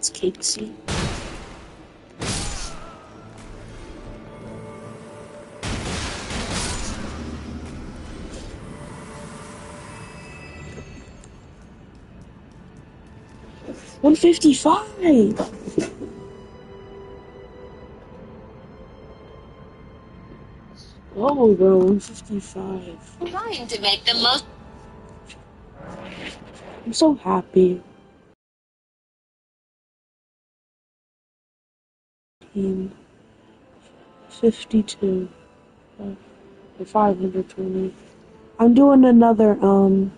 It's cakesy. $155. Oh, bro, 155. Trying to make the most. I'm so happy. 52. 520. I'm doing another one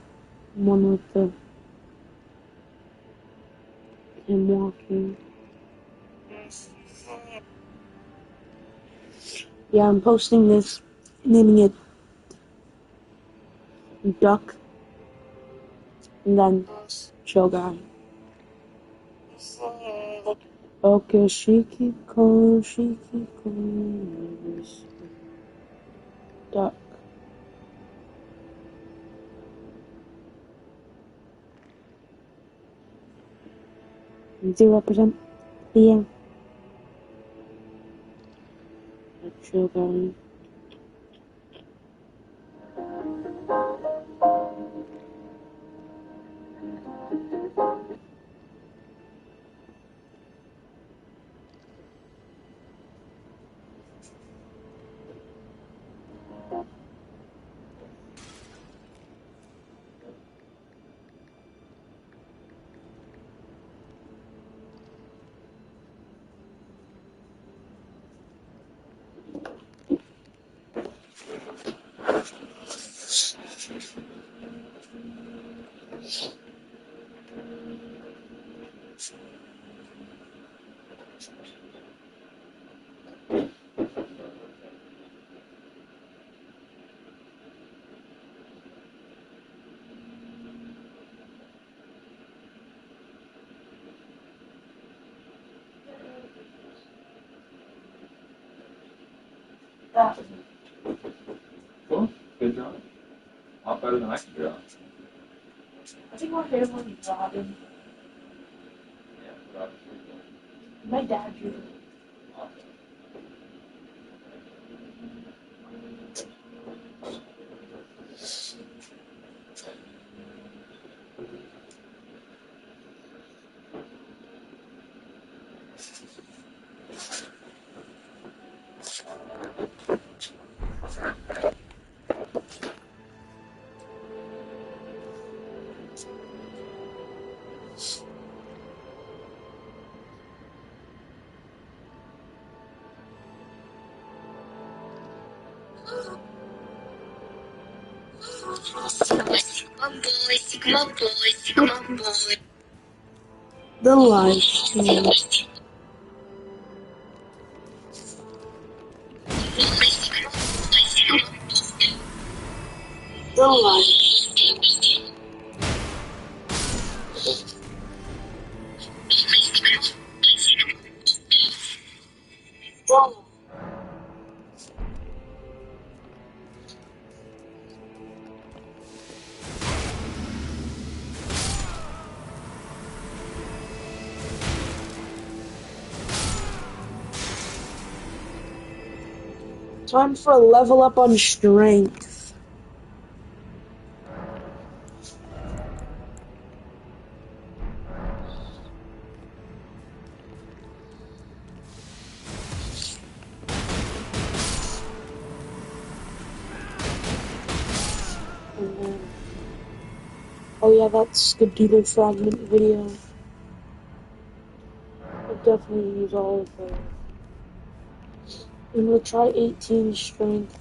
with the him walking. Yeah, I'm posting this, naming it Duck, and then Chill Guy. Okay, she keep calling, Duck. And 0%. Yeah. Chill Guy. Cool. Good job. A lot better than I can draw. I think my favorite one is Robin. Yeah, Robin's pretty cool. My dad drew it. Awesome. Sigma boy. The live stream. The live stream. The Time for a level up on strength. And then, oh yeah, that's the doodle fragment video. I'll definitely use all of those. And we'll try 18 strength.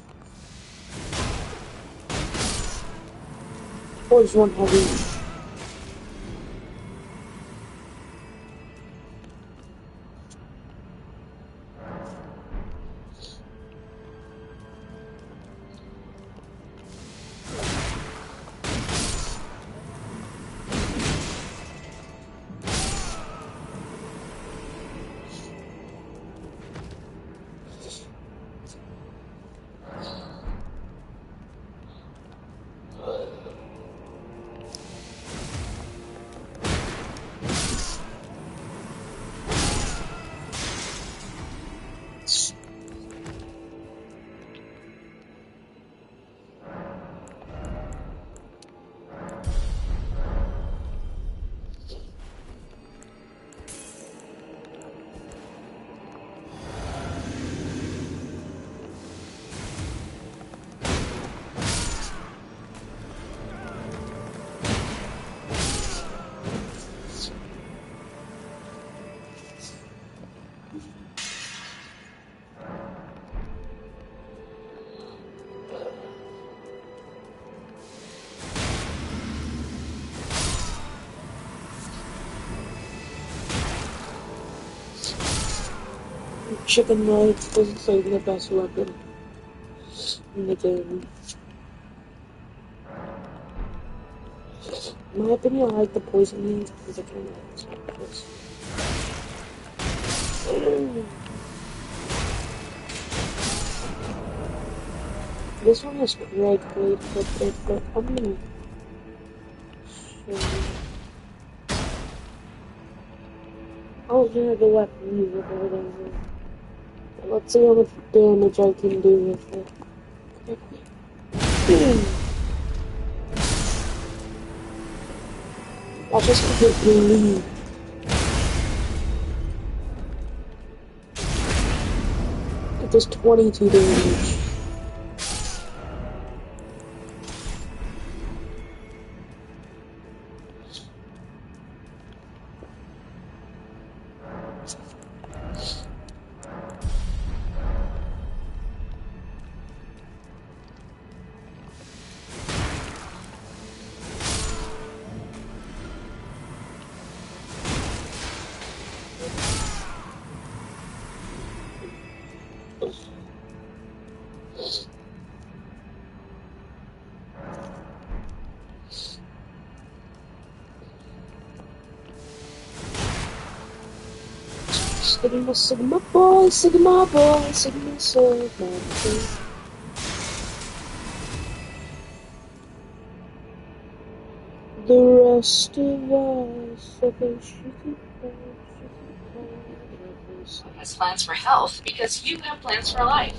Or just one heavy. Chicken nuggets doesn't like the best weapon in the game. In my opinion, I like the poison meat because I kind of like this. This one is Craig Blade, but I'm gonna show you. Oh, yeah, the weapon you with it over. Let's see how much damage I can do with it. I'll just completely leave. It does 22 damage. Sigma boy, Sigma boy, Sigma boy. The rest of us are going has plans for health because you have plans for life.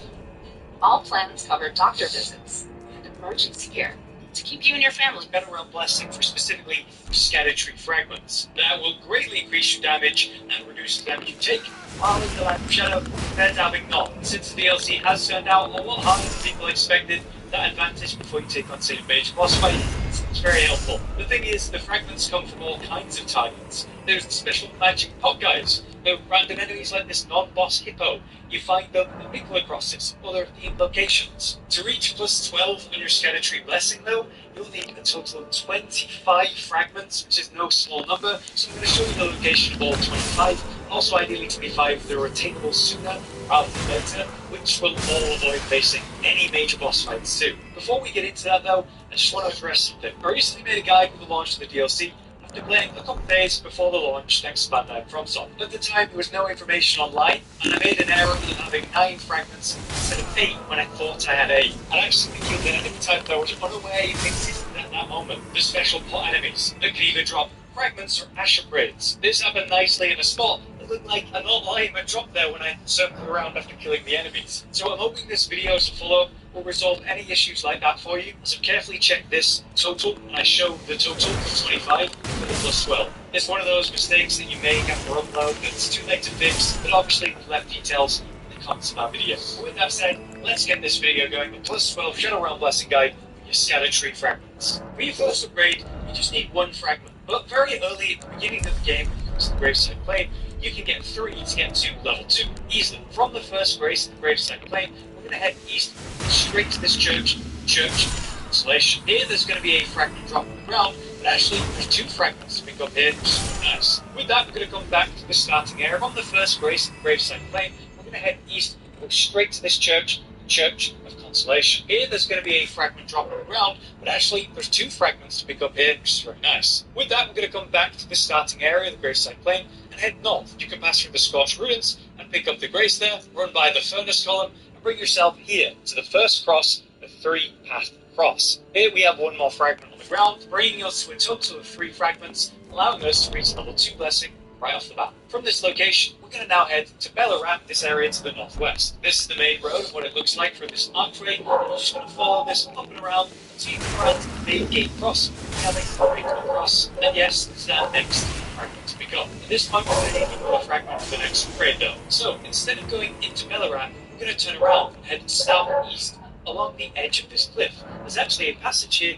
All plans cover doctor visits and emergency care to keep you and your family. Better run blessing for specifically scattered tree fragments. That will greatly increase your damage and reduce the damage you take. While in the Land of Shadow, compared to having not, since the DLC has turned out a lot harder than people expected, that advantage before you take on say a major boss fight is very helpful. The thing is, the fragments come from all kinds of targets. There's the special magic pot guys, the random enemies like this non-boss hippo. You find them in Mikla crosses, other themed locations. To reach plus 12 on your Scatter Tree Blessing though, you'll need a total of 25 fragments, which is no small number, so I'm going to show you the location of all 25, also ideally 25 that are attainable sooner rather than later, which will all avoid facing any major boss fights too. Before we get into that though, I just want to address something. I recently made a guide for the launch of the DLC, after playing a couple days before the launch next Bandai FromSoft. At the time, there was no information online, and I made an error in having 9 fragments instead of 8 when I thought I had 8. I actually killed the enemy type that I was unaware it existed at that moment. The special pot enemies that can either drop fragments or ash upgrades. This happened nicely in a spot that looked like an online that dropped there when I circled around after killing the enemies. So I'm hoping this video as a follow-up will resolve any issues like that for you, as I've carefully checked this total, and I show the total of 25 for the plus 12. It's one of those mistakes that you make after upload that's too late to fix, but obviously we've left details in the comments of our video. But with that said, let's get this video going. The plus 12 Shadow Realm Blessing Guide for your Scatter Tree fragments. For your first upgrade, you just need 1 fragment, but very early at the beginning of the game, when it comes to the Graveside Plane, you can get 3 to get to level 2 easily. From the first grace, the Graveside Plane, we're going to head east straight to this church of Consolation. Here there's going to be a fragment drop on the ground, but actually there's 2 fragments to pick up here, which is really nice. With that, we're going to come back to the starting area. From the first grace, the Graveside Plane, we're going to head east, go straight to this church of Consolation. Here there's going to be a fragment drop on the ground, but actually there's 2 fragments to pick up here, which is very nice. With that, we're going to come back to the starting area, the Graveside Plane, and head north. You can pass through the Scorched Ruins and pick up the Grace there, run by the Furnace Column, and bring yourself here to the first cross, the 3-path cross. Here we have 1 more fragment on the ground, bringing us to a total of 3 fragments, allowing us to reach level 2 blessing right off the bat. From this location, we're going to now head to Bellaram, this area to the northwest. This is the main road, and what it looks like from this archway. You're just going to follow this up and around until you come around to the main gate cross. We have a great cross, and yes, it's that next fragment to pick up. At this point, we're going to need a fragment for the next upgrade though. So, instead of going into Bellaram, we're going to turn around and head southeast along the edge of this cliff. There's actually a passage here.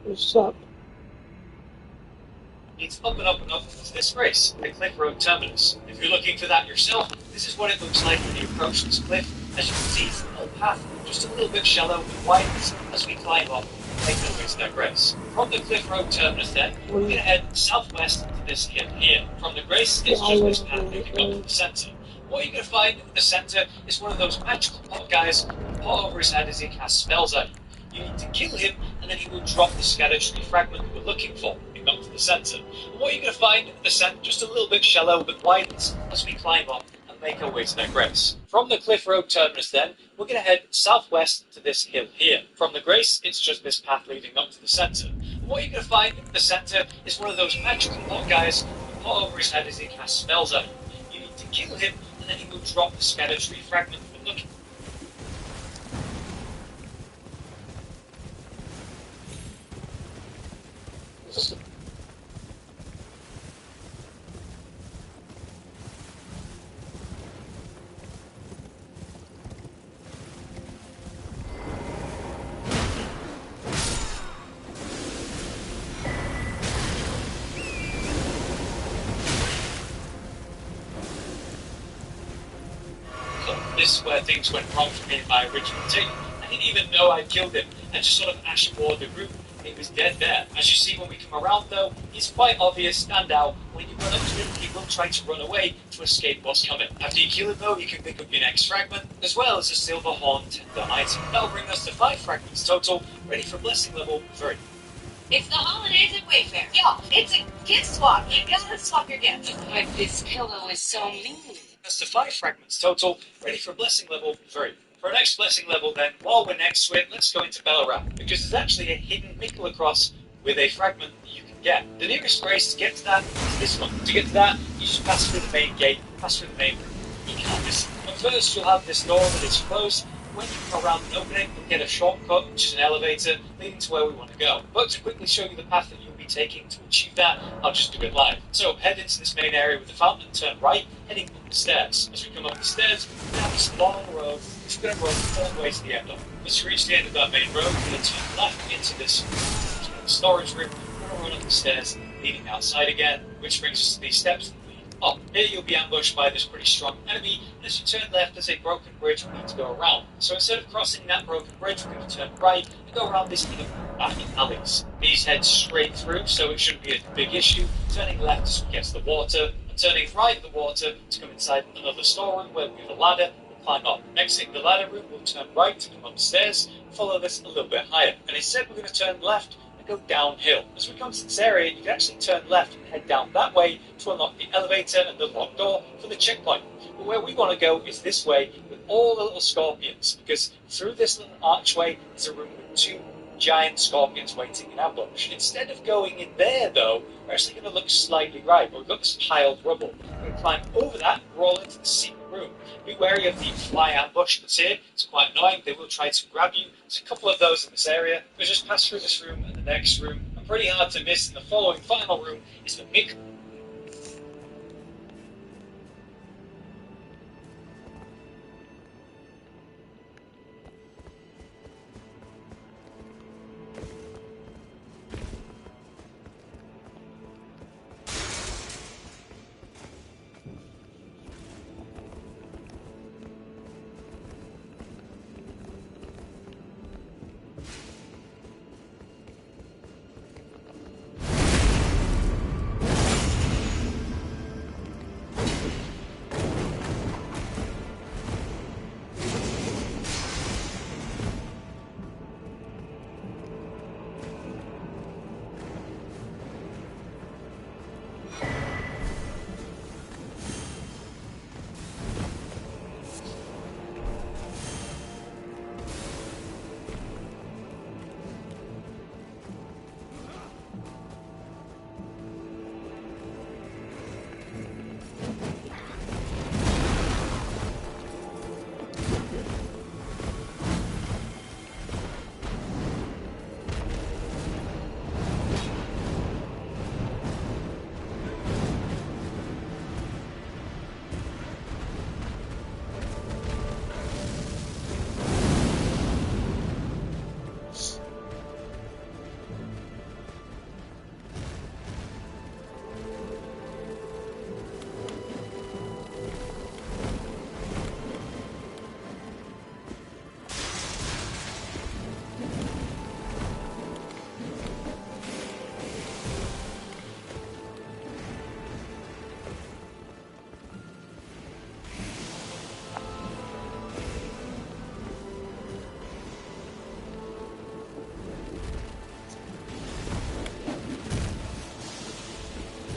What's up? It's up and up and up to this race, the Cliff Road terminus. If you're looking for that yourself, this is what it looks like when you approach this cliff. As you can see, it's an old path, just a little bit shallow and widens as we climb up and make our way to that grace. From the Cliff Road terminus then, we're going to head southwest to this hill here. From the grace, it's just this path leading up to the centre. What you're going to find in the center is one of those magical pot guys with a pot over his head as he casts spells at you. You need to kill him, and then he will drop the scatter tree fragment you were looking for, moving up to the center. And what you're going to find in the center, just a little bit shallow but widens as we climb up and make our way to that grace. From the Cliff Road terminus then, we're going to head southwest to this hill here. From the grace, it's just this path leading up to the center. And what you're going to find in the center is one of those magical pot guys with a pot over his head as he casts spells at you. You need to kill him, and then he will drop the scatter tree fragment you were looking for. This is where things went wrong for me in my original take. I didn't even know I killed him. I just sort of ashboard the group. He was dead there. As you see when we come around though, he's quite obvious, stand out. When you run up to him, he will try to run away to escape what's coming. After you kill him though, you can pick up your next fragment, as well as a silver horn tender item. That'll bring us to 5 fragments total, ready for blessing level 3. It's the holidays at Wayfair. Yo, it's a gift swap. You gotta swap your gifts. But this pillow is so mean. That's the 5 fragments total, ready for blessing level 3. For our next blessing level then, while we're next to it, let's go into Bellarab, because there's actually a hidden Mickle across with a fragment that you can get. The nearest grace to get to that is this one. To get to that, you just pass through the main gate, pass through the main room. You can't miss it. But first, you'll have this door that is closed. When you come around and open it, you'll get a shortcut, which is an elevator, leading to where we want to go. But to quickly show you the path that you'll be taking to achieve that, I'll just do it live. So head into this main area with the fountain, turn right, heading up the stairs. As we come up the stairs, we have this long road, which we're going to run all the way to the end of. Once we reach the end of that main road, we're going to turn left into this storage room. We're going to run up the stairs, leading outside again, which brings us to these steps that lead up. Here you'll be ambushed by this pretty strong enemy, and as you turn left, there's a broken bridge we need to go around. So instead of crossing that broken bridge, we're going to turn right and go around this little back alleys. These head straight through, so it shouldn't be a big issue. Turning left as we get to the water, and turning right at the water to come inside another storeroom where we have a ladder. Climb up. Exiting the ladder room, we'll turn right to come upstairs, follow this a little bit higher. And instead we're going to turn left and go downhill. As we come to this area, you can actually turn left and head down that way to unlock the elevator and the locked door for the checkpoint. But where we want to go is this way with all the little scorpions, because through this little archway is a room with 2 giant scorpions waiting in ambush. Instead of going in there though, we're actually going to look slightly right, where we've got this piled rubble. We're going to climb over that and roll into the secret room. Be wary of the fly ambush that's here. It's quite annoying. They will try to grab you. There's a couple of those in this area. But just pass through this room and the next room. And pretty hard to miss in the following final room is the Mick.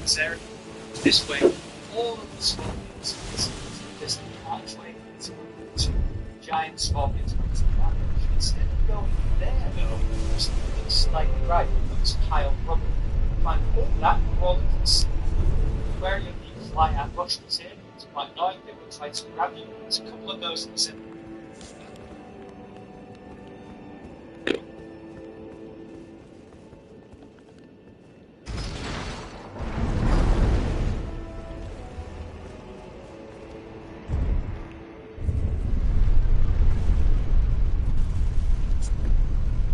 this area. This way, all of the scorpions this archway to giant scorpions to damage. Instead of going there, though, there's something slightly right. Looks high on rubble. Find all that all you can see. Where you need fly out rushes here, it's quite annoying. They will try to grab you. There's a couple of those in the center.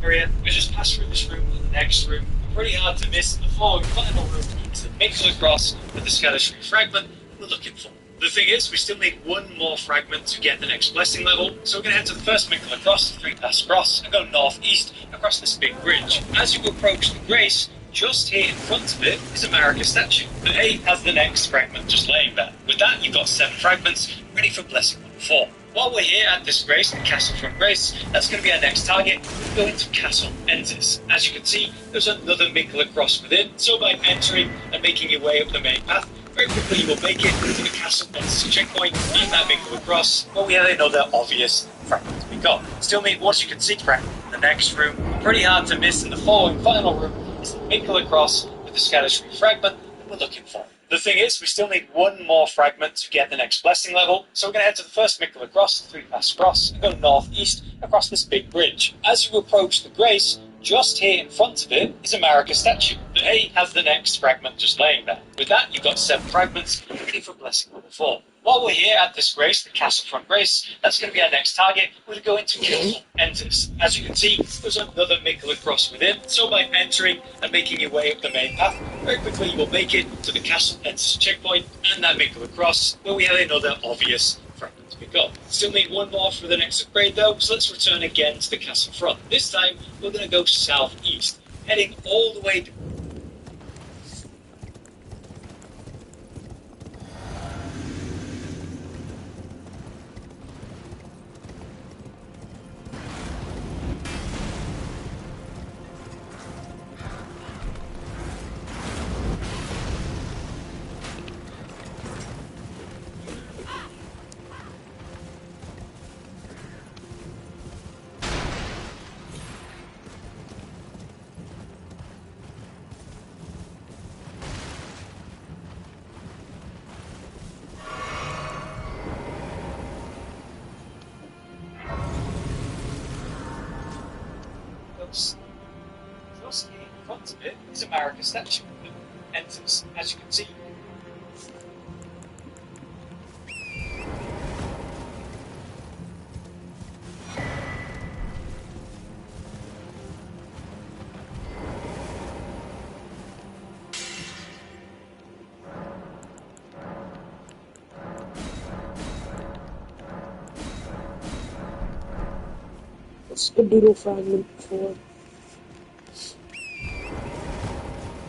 Area. We just passed through this room and the next room. Pretty hard to miss. The following final room is the Mickle across with the skeleton fragment we're looking for. The thing is, we still need one more fragment to get the next blessing level, so we're going to head to the first Mickle across, 3 pass across, and go northeast across this big bridge. As you approach the Grace, just here in front of it is a Marika statue. The 8 has the next fragment just laying there. With that, you've got 7 fragments ready for blessing level 4. While we're here at this Grace, the Castle from Grace, that's going to be our next target. We're going to Castle Entis. As you can see, there's another Mickle across within, so by entering and making your way up the main path, very quickly you will make it to the Castle Entis checkpoint, and that Mickle across, well, we have another obvious fragment to pick up. Still need what you can see fragment in the next room. Pretty hard to miss, in the following final room is the Mickle across with the Scattertree fragment that we're looking for. The thing is, we still need one more fragment to get the next blessing level, so we're going to head to the first Mickle across, 3 pass across, and go northeast across this big bridge. As you approach the Grace, just here in front of it is a Marika statue. The 8 has the next fragment just laying there. With that, you've got 7 fragments ready for blessing level 4. While we're here at this Grace, the Castle front Grace, that's going to be our next target. We're going to Castle Entis. As you can see, there's another Mickle across within, so by entering and making your way up the main path, very quickly you will make it to the Castle Entis checkpoint and that Mickle across, where we have another obvious fragment to pick up. Still need one more for the next upgrade though, so let's return again to the castle front. This time, we're going to go southeast, heading all the way just here in front of it is a Marika statue that enters, as you can see. What's the doodle fragment for?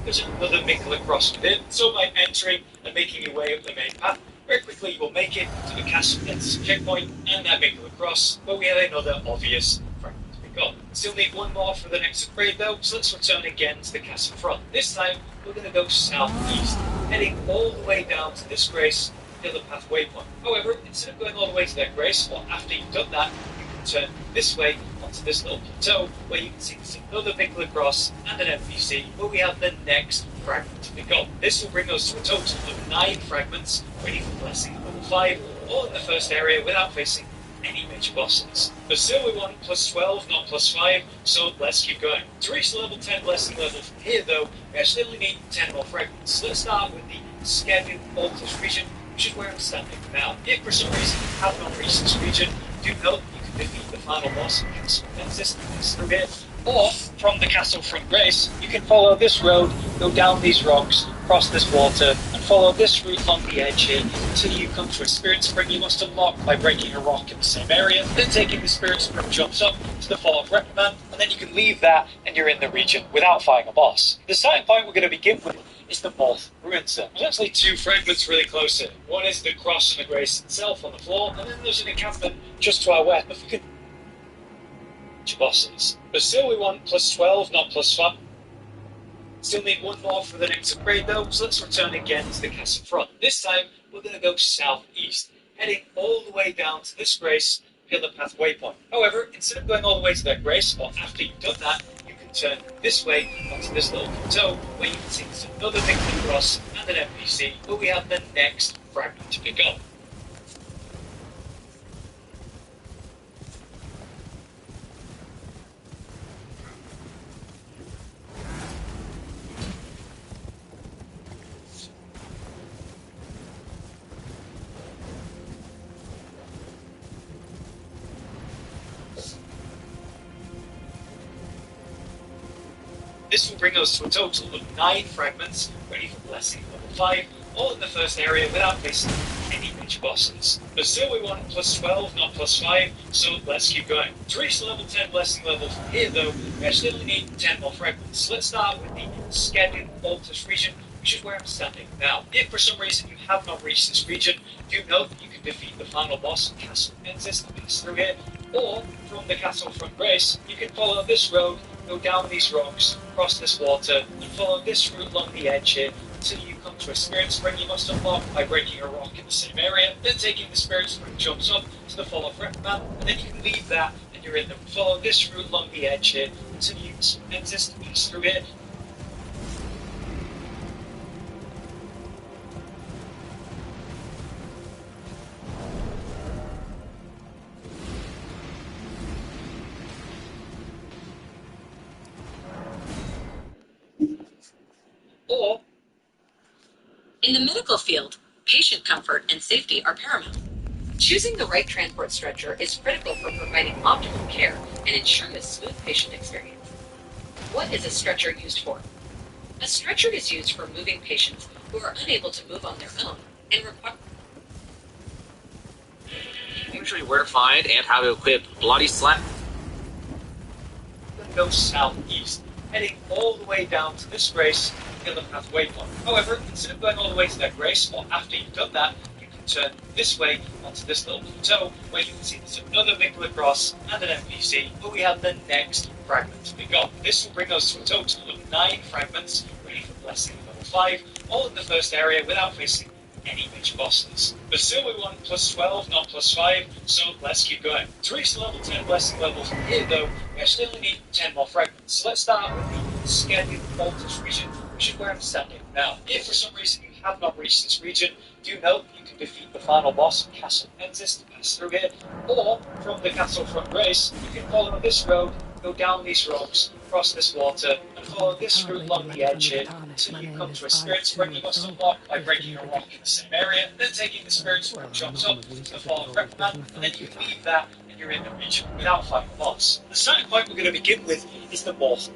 There's another Mickle across within, so by entering and making your way up the main path, very quickly you will make it to the Castle Entis checkpoint and that Mickle across, where we have another obvious fragment to pick up. Still need one more for the next upgrade though, so let's return again to the castle front. This time, we're going to go southeast, heading all the way down to this Grace, the other path waypoint. However, instead of going all the way to that Grace, or after you've done that, you can turn this way onto this little plateau, where you can see there's another Mickle across and an NPC, where we have the next fragment to pick up. This will bring us to a total of 9 fragments, ready for blessing level 5, all in the first area without facing any major bosses. But still we want plus 12, not plus 5, so let's keep going. To reach the level 10 blessing level from here though, we actually only need 10 more fragments. So let's start with the scheduled Altus region, which is where I'm standing now. If for some reason you have not reached this region, do note you can defeat the final boss of Castle Entis through here. Or, from the Castle front Grace, you can follow this road, go down these rocks, cross this water, and follow this route along the edge here until you come to a Spirit Spring you must unlock by breaking a rock in the same area, then taking the Spirit Spring jumps up to the Fall of Reprimand, and then you can leave that and you're in the region without fighting a boss. The starting point we're going to begin with is the Morth Ruins. There's actually 2 fragments really close here. One is the cross and the Grace itself on the floor, and then there's an encampment just to our west. If we could bosses. But still we want plus 12, not plus 5. Still need one more for the next upgrade though, so let's return again to the castle front. This time, we're going to go southeast, heading all the way down to this grace pillar path waypoint. However, instead of going all the way to that grace, or after you've done that, you can turn this way onto this little plateau where you can see there's another big cross and an NPC where we have the next fragment to pick up. This will bring us to a total of 9 fragments, ready for Blessing level 5, all in the first area without facing any major bosses. But still we want plus 12, not plus 5, so let's keep going. To reach the level 10 Blessing level from here though, we actually only need 10 more fragments. So let's start with the Skadin Altus region, which is where I'm standing now. If for some reason you have not reached this region, do note that you can defeat the final boss, Castle Mensis, and pass through here, or from the castle front grace, you can follow this road, go down these rocks, cross this water, and follow this route along the edge here until you come to a spirit spring you must unlock by breaking a rock in the same area, then taking the spirit spring jumps up to the fall of Repman, and then you can leave that and you're in them. Follow this route along the edge here until you exist to pass through here. Or, In the medical field, patient comfort and safety are paramount. Choosing the right transport stretcher is critical for providing optimal care and ensuring a smooth patient experience. What is a stretcher used for? A stretcher is used for moving patients who are unable to move on their own and require Usually where to find and how to equip Bloody Slap. then go southeast, heading all the way down to this grace pillar path waypoint. However, instead of going all the way to that grace, or after you've done that, you can turn this way onto this little plateau where you can see there's another Mikla cross and an NPC, but we have the next fragment to pick up. This will bring us to a total of 9 fragments, ready for Blessing level 5, all in the first area without facing any major bosses. But still we want plus 12, not plus 5, so let's keep going. To reach the level 10 Blessing level from here though, we actually only need 10 more fragments. So let's start with the Skadin Altus region, which is where I'm standing now. If for some reason you have not reached this region, do note you can defeat the final boss, Castle Mensis, to pass through here, or from the castle front grace, you can follow this road, go down these rocks, cross this water, and follow this route along the edge here until you come to a spirit spring you must unlock by breaking a rock in the same area, then taking the spirit spring jumps up to the fall of Repman, and then you can leave that and you're in the region without fighting the boss. The starting point we're going to begin with is the boss.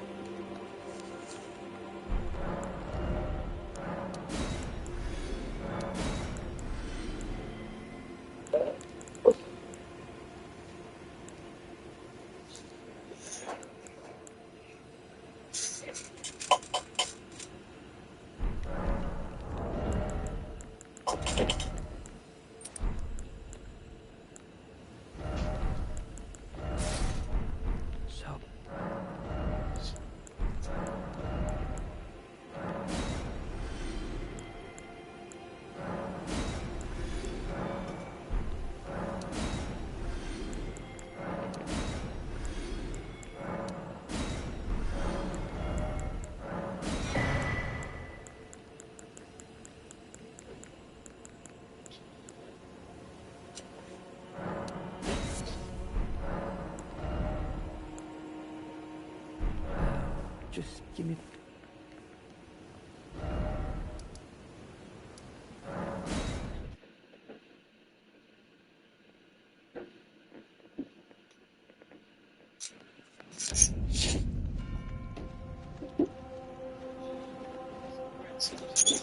Just give me...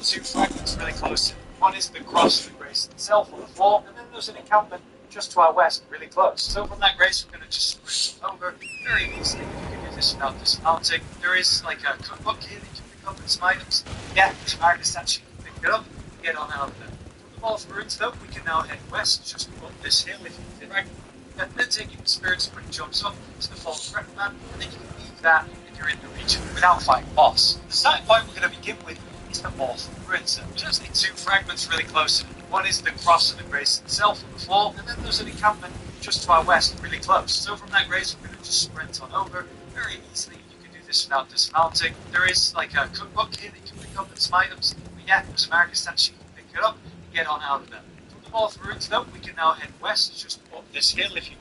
Two fragments really close. One is the cross of the grace itself on the floor, and then there's an encampment just to our west, really close. So from that grace, we're going to just sprint over very easily. You can do this without dismounting. There is like a cookbook here that you can pick up and some items. Yeah, the Magnus actually can pick it up and get on out of there. From the Mall of Ruins, though, we can now head west, just up this hill if you feel right. And then taking the spirit spring jumps up to the fall of Repman, and then you can leave that and you're in the region without fighting a boss. The starting point we're going to begin with is the Mortal Ruins. There's actually two fragments really close. One is the cross and the grace itself on the floor, and then there's an encampment just to our west, really close. So from that grace, we're going to just sprint on over very easily. You can do this without dismounting. There is like a cookbook here that you can pick up and some items. But yeah, there's a market statue, you can pick it up and get on out of there. From the Mortal Ruins, though, we can now head west, just up this hill if you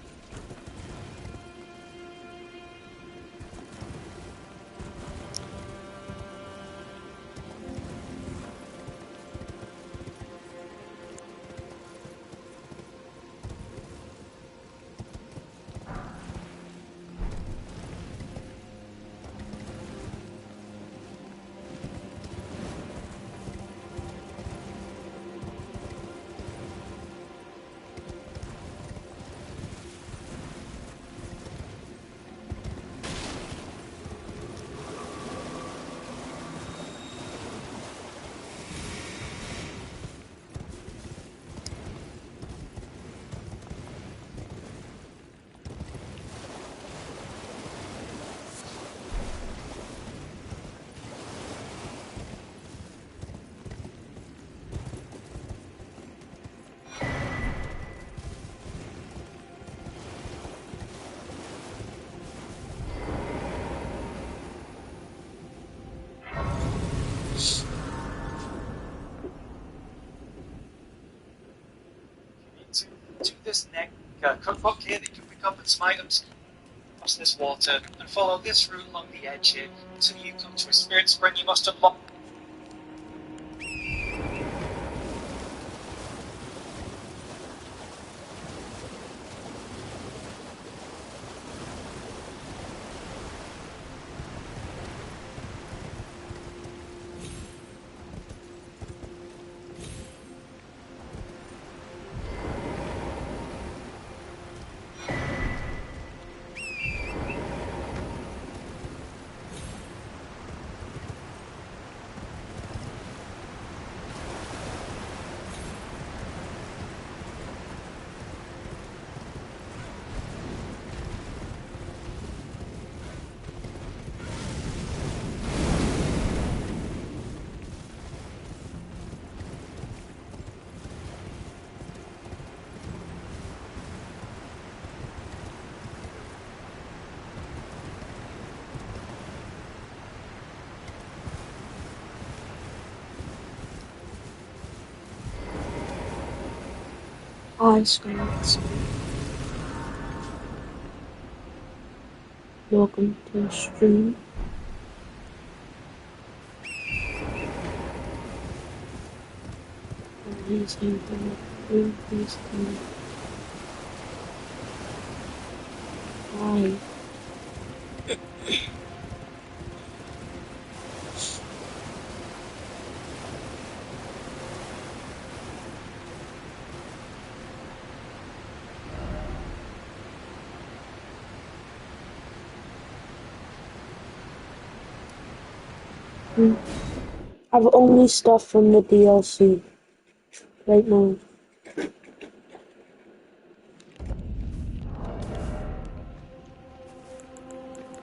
to this neck cookbook here that you can pick up and some items across this water and follow this route along the edge here until you come to a spirit spring you must unlock. Hi, Scarlet. Welcome to the stream. Please come. Hi. I've only stuff from the DLC right now.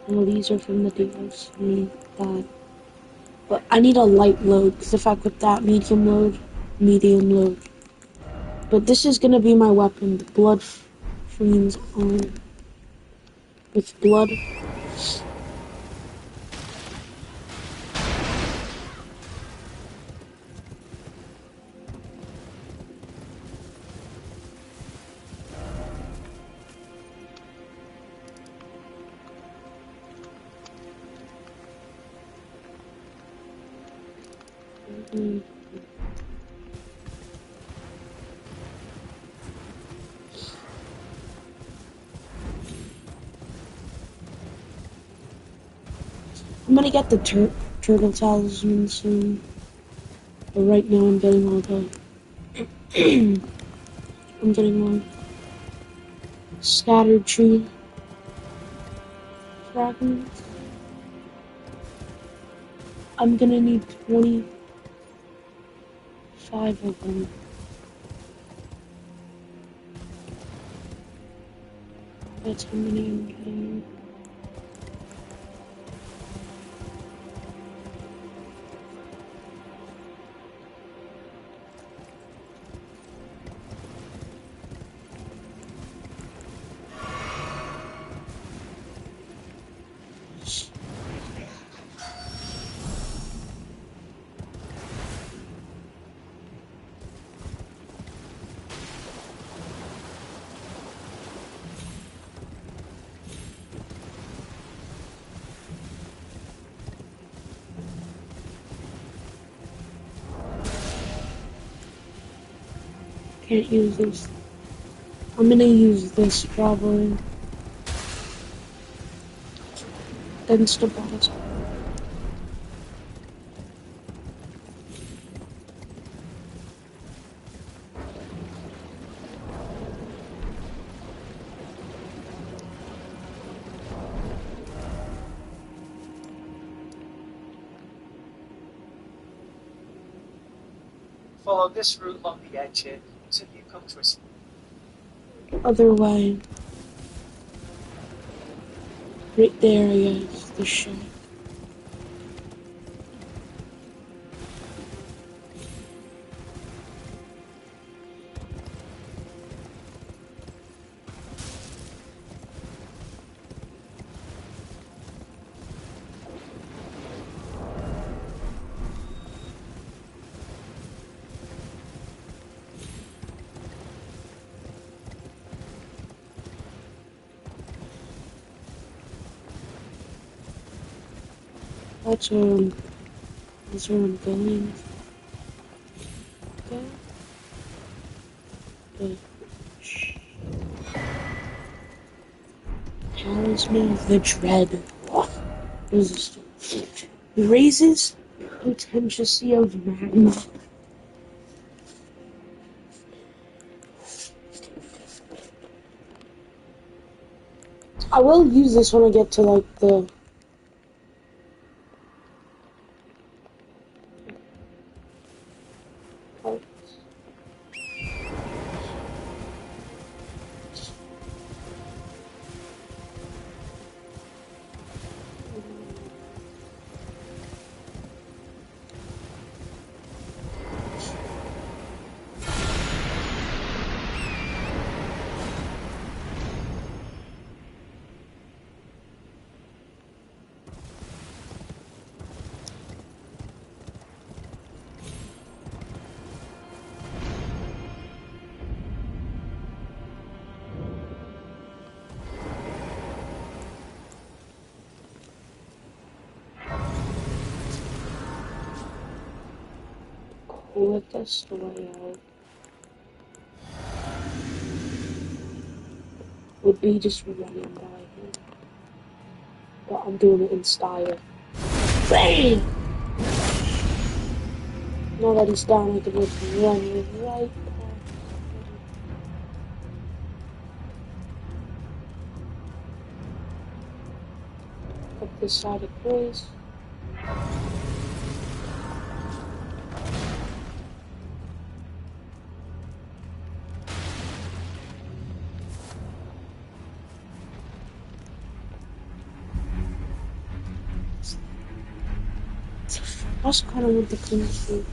No, these are from the DLC. But I need a light load, because if I put that medium load. But this is gonna be my weapon, the blood fiend's arm. With blood. I'm gonna get the turtle talisman soon. But right now I'm getting all the I'm getting all scattered tree fragments. I'm gonna need 25 of them. That's how many I'm getting. can't use this. I'm gonna use this probably. Then stabilize. Follow this route along the edge here until you come to a Other way. Right there, I guess. The shack. That's where I'm going. Okay. The talisman of the dread. What is this? Raises potentiality of magma. I will use this when I get to like the. Quickest way out would be just running by him. But I'm doing it in style. Bam! Now that he's down, I can just run right past him. Up this side of Grace. I also kind of want the clean sleeve.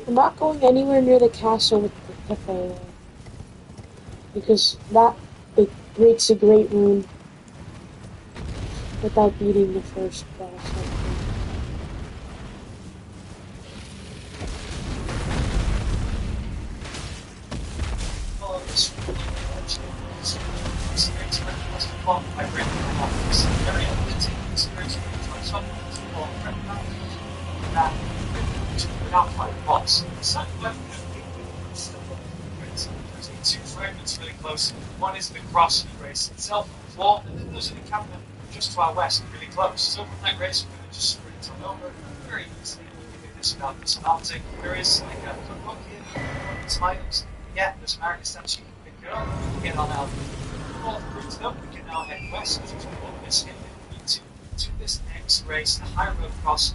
I'm not going anywhere near the castle with the Pepe, because that it breaks a great rune without beating the first boss. I think. follow this route along the edge here. It's very expensive to walk by breaking the off this area. It's very expensive to some to walk right now. That without fighting the boss. It's not like there's two fragments really close. One is the cross race itself on the floor, and then there's an encampment just to our west, really close. So from that race, we're going to just sprint on over very easily. We can do this without dismounting. There is like a cookbook here, some items. Yeah, there's a market statue. You can pick it up, get on out. All fruits up, we can now head west, which is what this in to this next race, the high road cross.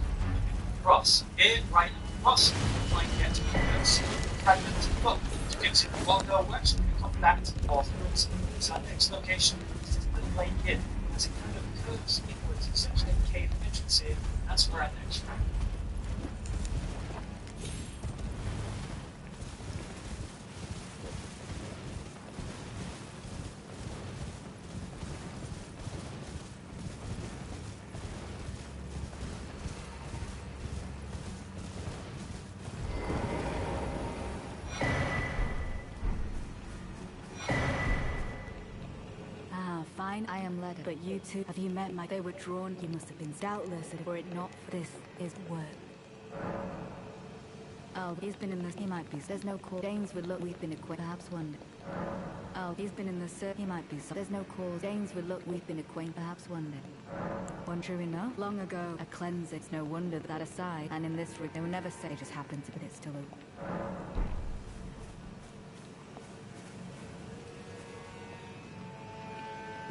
Here, right at the cross, we'll try and get to the fragment, but to continue on go west, we can come back to the north roads. So our next location is the lake inn, as it kind of curves inwards, essentially a cave entrance here. That's where our next fragment. Fine, I am led had. But you two, have you met my... They were drawn. You must have been doubtless, were it not for this is work. Oh, he's been in this. He might be. There's no call. Danes would look. We've been acquainted. Perhaps one day. Oh, he's been in the cir. He might be. There's no cause. Danes would look. We've been acquainted. Perhaps one day. One true enough. Long ago, a cleanse. It's no wonder that aside. And in this rig, they will never say it just happened to, but it's still open.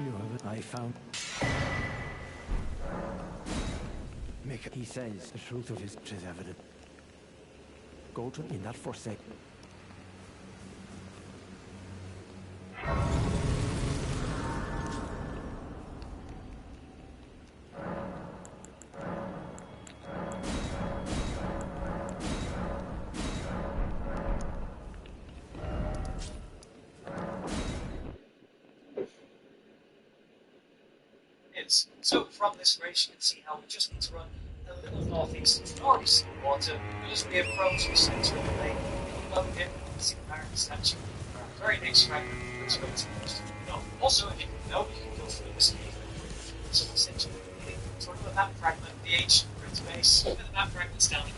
You have it. I found. Make he says the truth of his is evident. Go to in that forsake. So from this race you can see how we just need to run a little northeast. You can already see the water, but as we approach the centre of the lake, you will get to see the American statue. Our very next fragment is going to be also, if you know, you can go through this cave. So essentially, sort of a map fragment, the ancient British base, and the map fragments down here.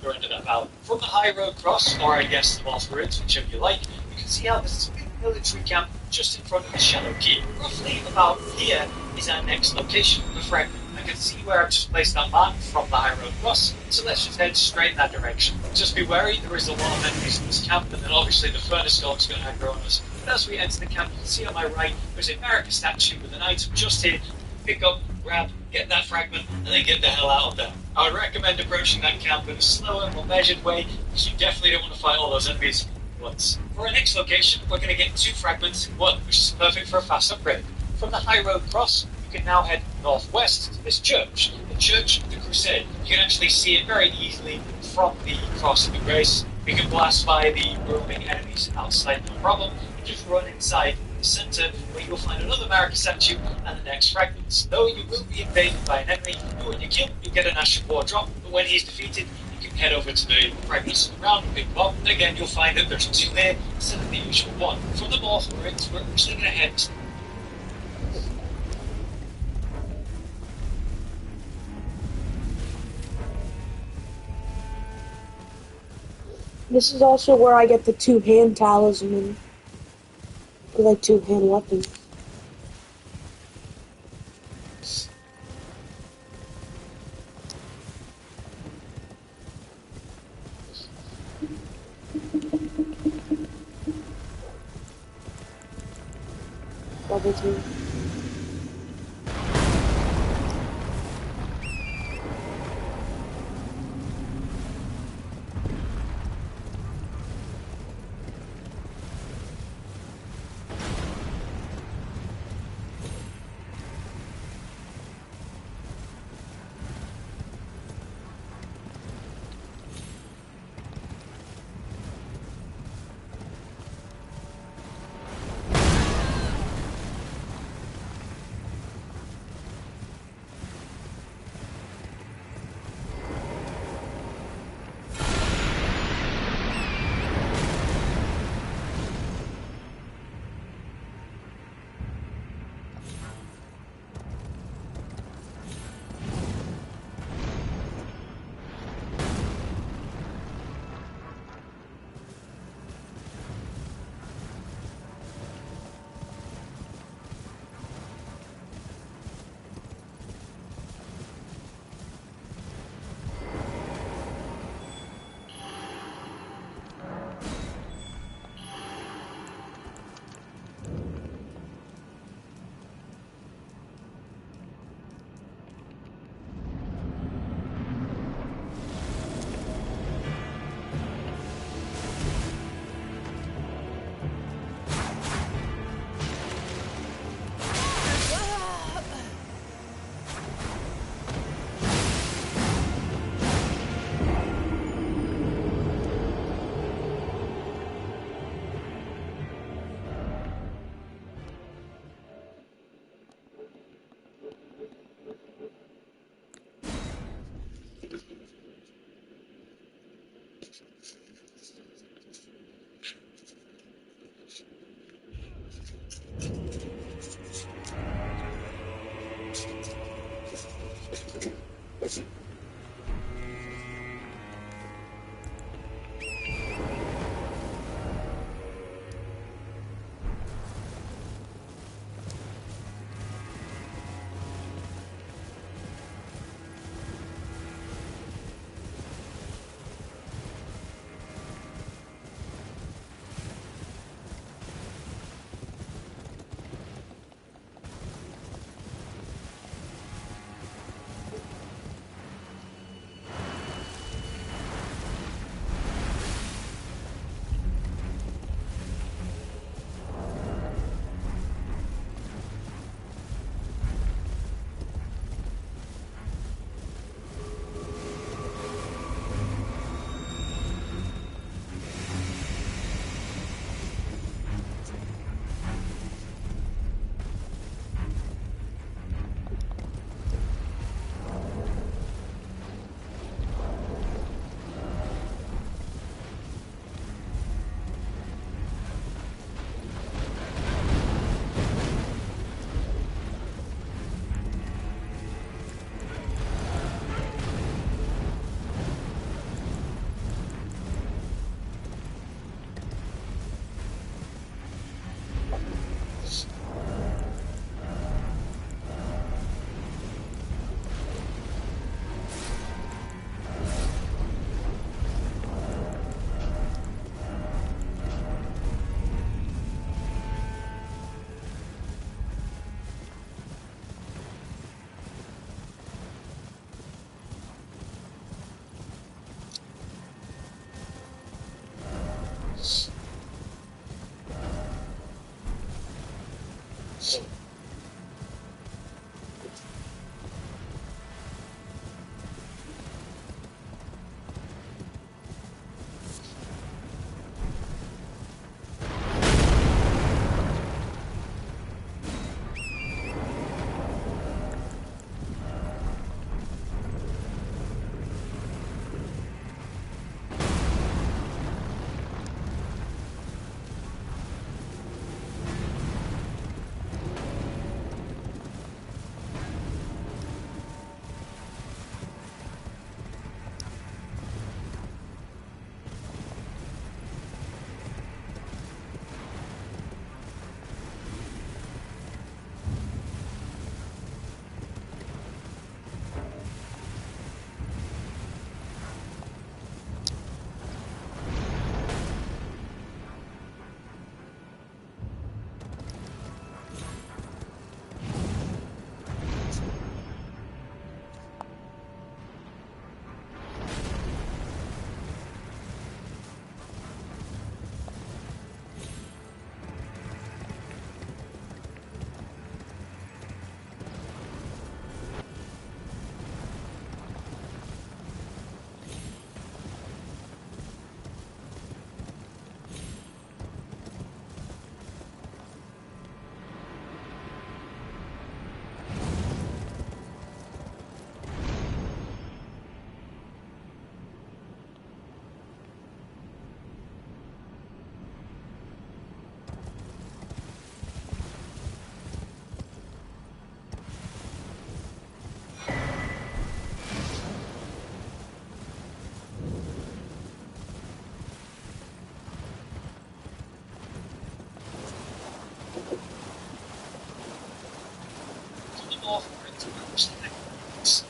You're into that valley. From the high road cross, or I guess the Moth Ruins, whichever you like, you can see how there's a big military camp just in front of the Shallow Key. Roughly about here is our next location for the fragment. I can see where I've just placed that mark from the high road cross, so let's just head straight in that direction. Just be wary, there is a lot of enemies in this camp, and then obviously the furnace dog's going to aggro on us. But as we enter the camp, you can see on my right, there's a America statue with an item just here. Pick up, grab, get that fragment, and then get the hell out of there. I would recommend approaching that camp in a slower, more measured way, because you definitely don't want to fight all those enemies at once. For our next location, we're going to get 2 fragments in one, which is perfect for a fast upgrade. From the high road cross, you can now head northwest to this church, the Church of the Crusade. You can actually see it very easily from the cross of the Grace. We can blast by the roaming enemies outside, no problem, and just run inside the center, where you'll find another America statue and the next fragments. Though you will be invaded by an enemy, who when you kill, you'll get an Ash of War drop, but when he's defeated, you can head over to the fragments around and pick them up, and again you'll find that there's 2 here instead of the usual 1. From the Moth Ruins, we're actually going to head to This is also where I get the 2-hand talisman. Or like 2-hand weapons. Level 2.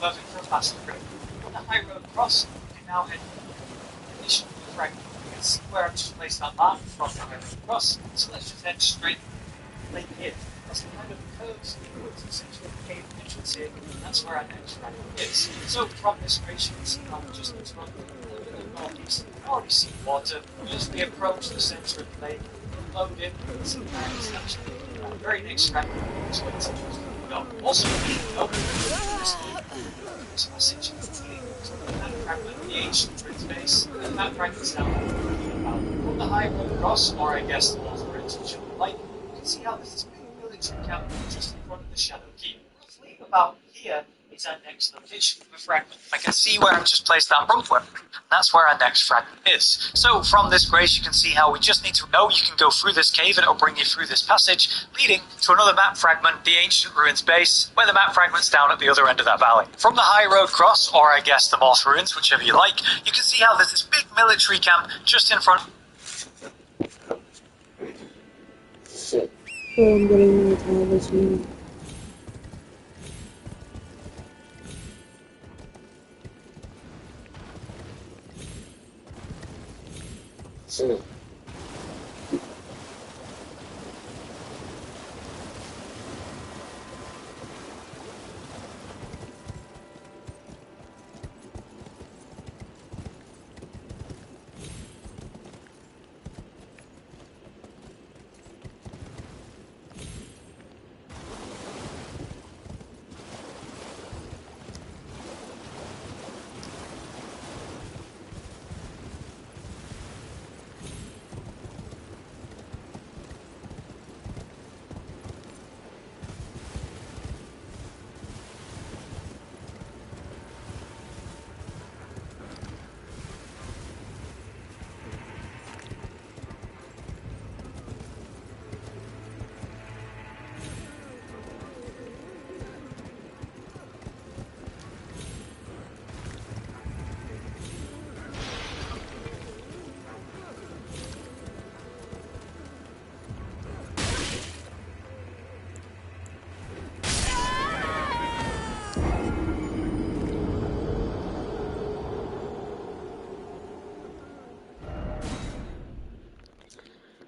Perfect for a faster trip. On the high road cross, you can now head initial fragment. You can see where I've just placed our mark from the high road cross, so let's just head straight lane here. That's the kind of curves towards the central cave entrance here, and that's where our next fragment is. So from this station, it's just this one, a little bit of northeast, you can already see water, as we approach the centre of the lake, load in, some it's actually the very next fragment is where it's supposed to go. Also, this passage is that fragment of the ancient bridge base, and that fragment's now from the high road across, or I guess towards the bridge of Shadow Light, you can see how there's this big military camp just in front of the Shadow Keep. Roughly about here, it's is our next location of a fragment. I can see where I've just placed that rumpler. That's where our next fragment is. So from this grace, you can see how we just need to know you can go through this cave and it'll bring you through this passage, leading to another map fragment, the Ancient Ruins base, where the map fragment's down at the other end of that valley. From the High Road Cross, or I guess the Moss Ruins, whichever you like, you can see how there's this big military camp just in front. Shit. Oh, I'm getting really tired of this now. Shit.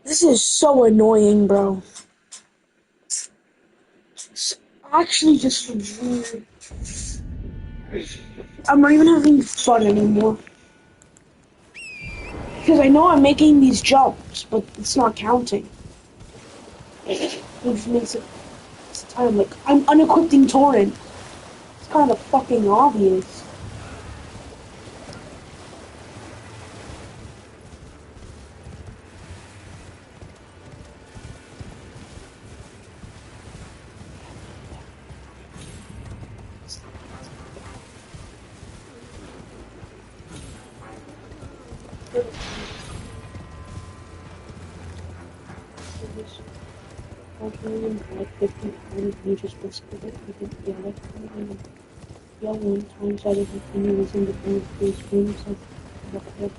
This is so annoying, bro. It's actually just weird. I'm not even having fun anymore. Because I know I'm making these jumps, but it's not counting. Which makes it time like I'm unequipping Torrent. It's kind of fucking obvious. Like 50 times, you just whispered it. You didn't yell it. You yell 1 time, so I didn't continue listening to the three screams of the head.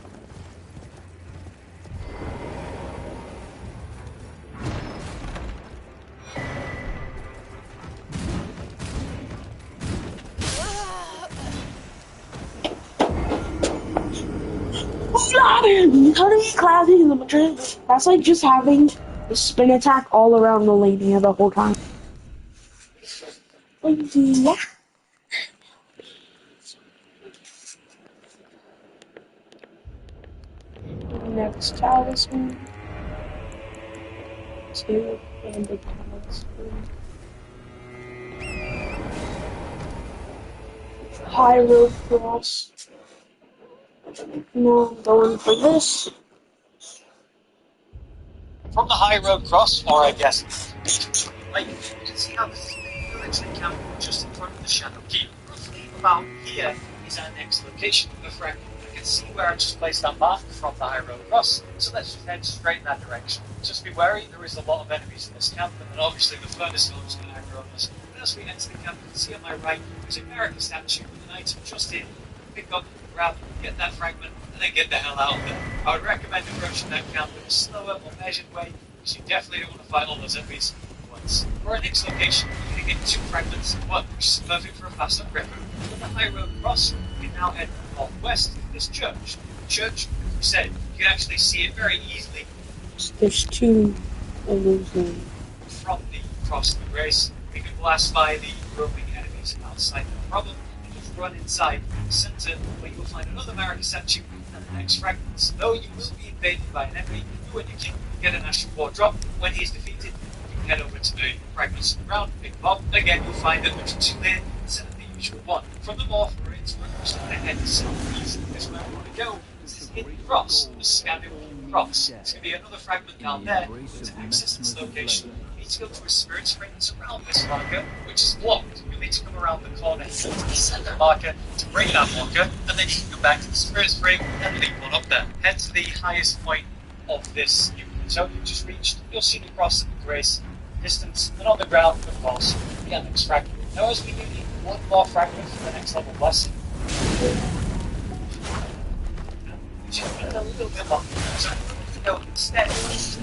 Cutting clapping in the Madrid. That's like just having the spin attack all around the lane here the whole time. Yeah. Next talisman. 2 banded talisman. High road cross. No, I'm going for this. From the High Road Cross, or I guess, like, you can see how this military camp just in front of the Shadow Keep. Roughly about here is our next location of the fragment. You can see where I just placed that mark from the High Road Cross, so let's just head straight in that direction. Just be wary, there is a lot of enemies in this camp, and then obviously the furnace storm is going to aggro on us. But as we enter the camp, you can see on my right, there's a American statue with an item just in. Pick up, grab, get that fragment, and then get the hell out of there. I would recommend approaching that camp in a slower, more measured way, because you definitely don't want to fight all those enemies at once. For our next location, we're going to get 2 fragments in one, which is perfect for a fast upgrade. From the High Road Cross, we can now head northwest to this church. The church, as we said, you can actually see it very easily. There's 2 of those there. From the Cross of the Grace, we can blast by the roaming enemies outside, no problem. Run inside the center, where you will find another American statue and the next fragments. Though you will be invaded by an enemy, you and your king get an Astral War drop. When he is defeated, you can head over to the fragments on the ground, pick them up. Again, you'll find that there's 2 there instead of the usual 1. From the Morph Ruins, we're just going to head southeast. This is where we want to go. This is Hidden Cross, the Scandinavian Cross. There's going to be another fragment down there. To access this location, you need to go to a spirit spring that's around this marker, which is blocked. You'll need to come around the corner here to the center marker to break that blocker, and then you can go back to the spirit spring and leave one up there. Head to the highest point of this new plateau you've just reached. You'll see the cross of the grace distance, and on the ground, of course, the next fragment. Now, as we do need one more fragment for the next level blessing, which is a little bit longer. So go instead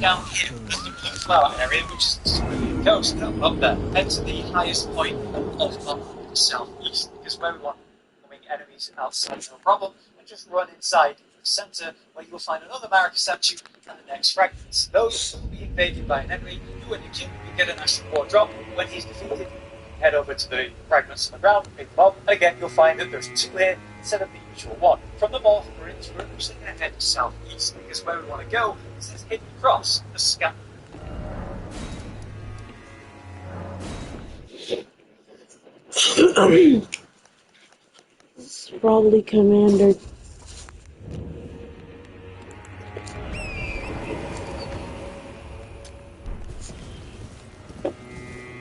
down here, there's the blue flower area, which is the Cerulean coast, and up there. Head to the highest point of the southeast, because where we want coming enemies outside, no problem, and just run inside the center, where you will find another Marika statue and the next fragments. Those will be invaded by an enemy who, when you kill, you get an Ashen War drop. When he's defeated, head over to the fragments on the ground, pick them up, and again you'll find that there's two here instead of the usual one. From the north, we're actually going to head southeast, because where we want to go is this hidden cross, the scat. It's probably Commander.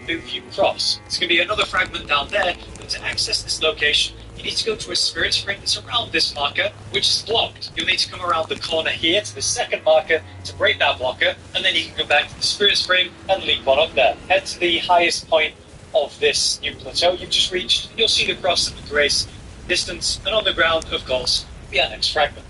View cross. It's going to be another fragment down there, but to access this location, you need to go to a spirit spring that's around this marker, which is blocked. You'll need to come around the corner here to the second marker to break that blocker, and then you can go back to the spirit spring and leave one up there. Head to the highest point of this new plateau you've just reached, and you'll see the cross of the grace distance, and on the ground, of course, the annex fragment.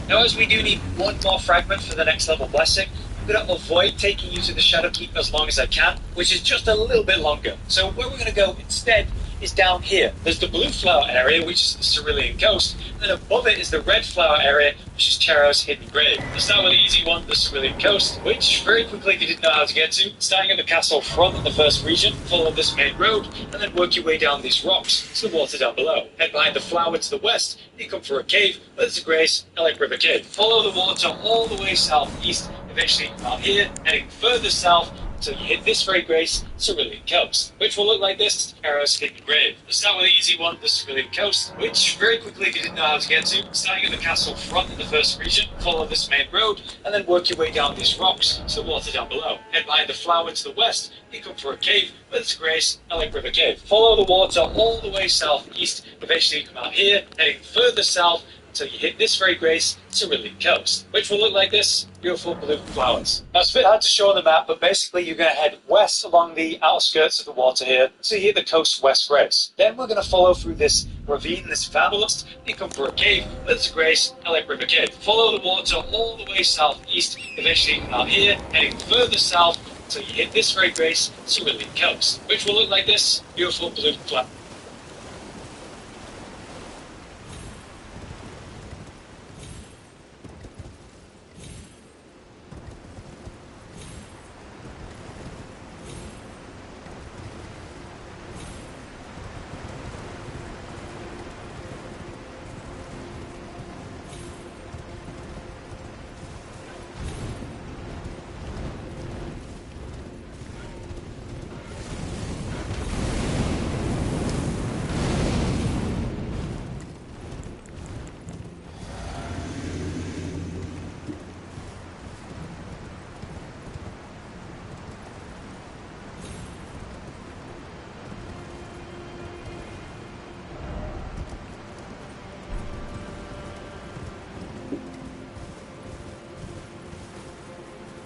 Now, as we do need one more fragment for the next level blessing, I'm going to avoid taking you to the Shadowkeep as long as I can, which is just a little bit longer. So where we're going to go instead is down here. There's the blue flower area, which is the Cerulean coast, and then above it is the red flower area, which is Charo's hidden grave. Let's start with the easy one, the Cerulean coast, which very quickly, if you didn't know how to get to, starting at the castle front in the first region, follow this main road, and then work your way down these rocks to the water down below. Head behind the flower to the west, you come for a cave, but there's a grace, Elec River Cave. Follow the water all the way southeast, eventually come out here, heading further south, until you hit this very grace, Cerulean coast, which will look like this, Charo's hidden grave. Let's start with the easy one, the Cerulean coast, which very quickly, if you didn't know how to get to, starting at the castle front in the first region, follow this main road, and then work your way down these rocks to the water down below. Head behind the flower to the west, you come for a cave, but it's a grace, Elec River Cave. Follow the water all the way southeast, eventually you come out here, heading further south, until you hit this very grace, Cerulean coast, which will look like this, beautiful blue flowers. Now, it's a bit hard to show on the map, but basically you're going to head west along the outskirts of the water here, so you hit the coast west grace. Then we're going to follow through this ravine, this fabulous, you come for a cave, but it's a grace, Elec River Cave. Follow the water all the way southeast, eventually you come out here, heading further south, until you hit this very grace, Cerulean coast, which will look like this, beautiful blue flowers.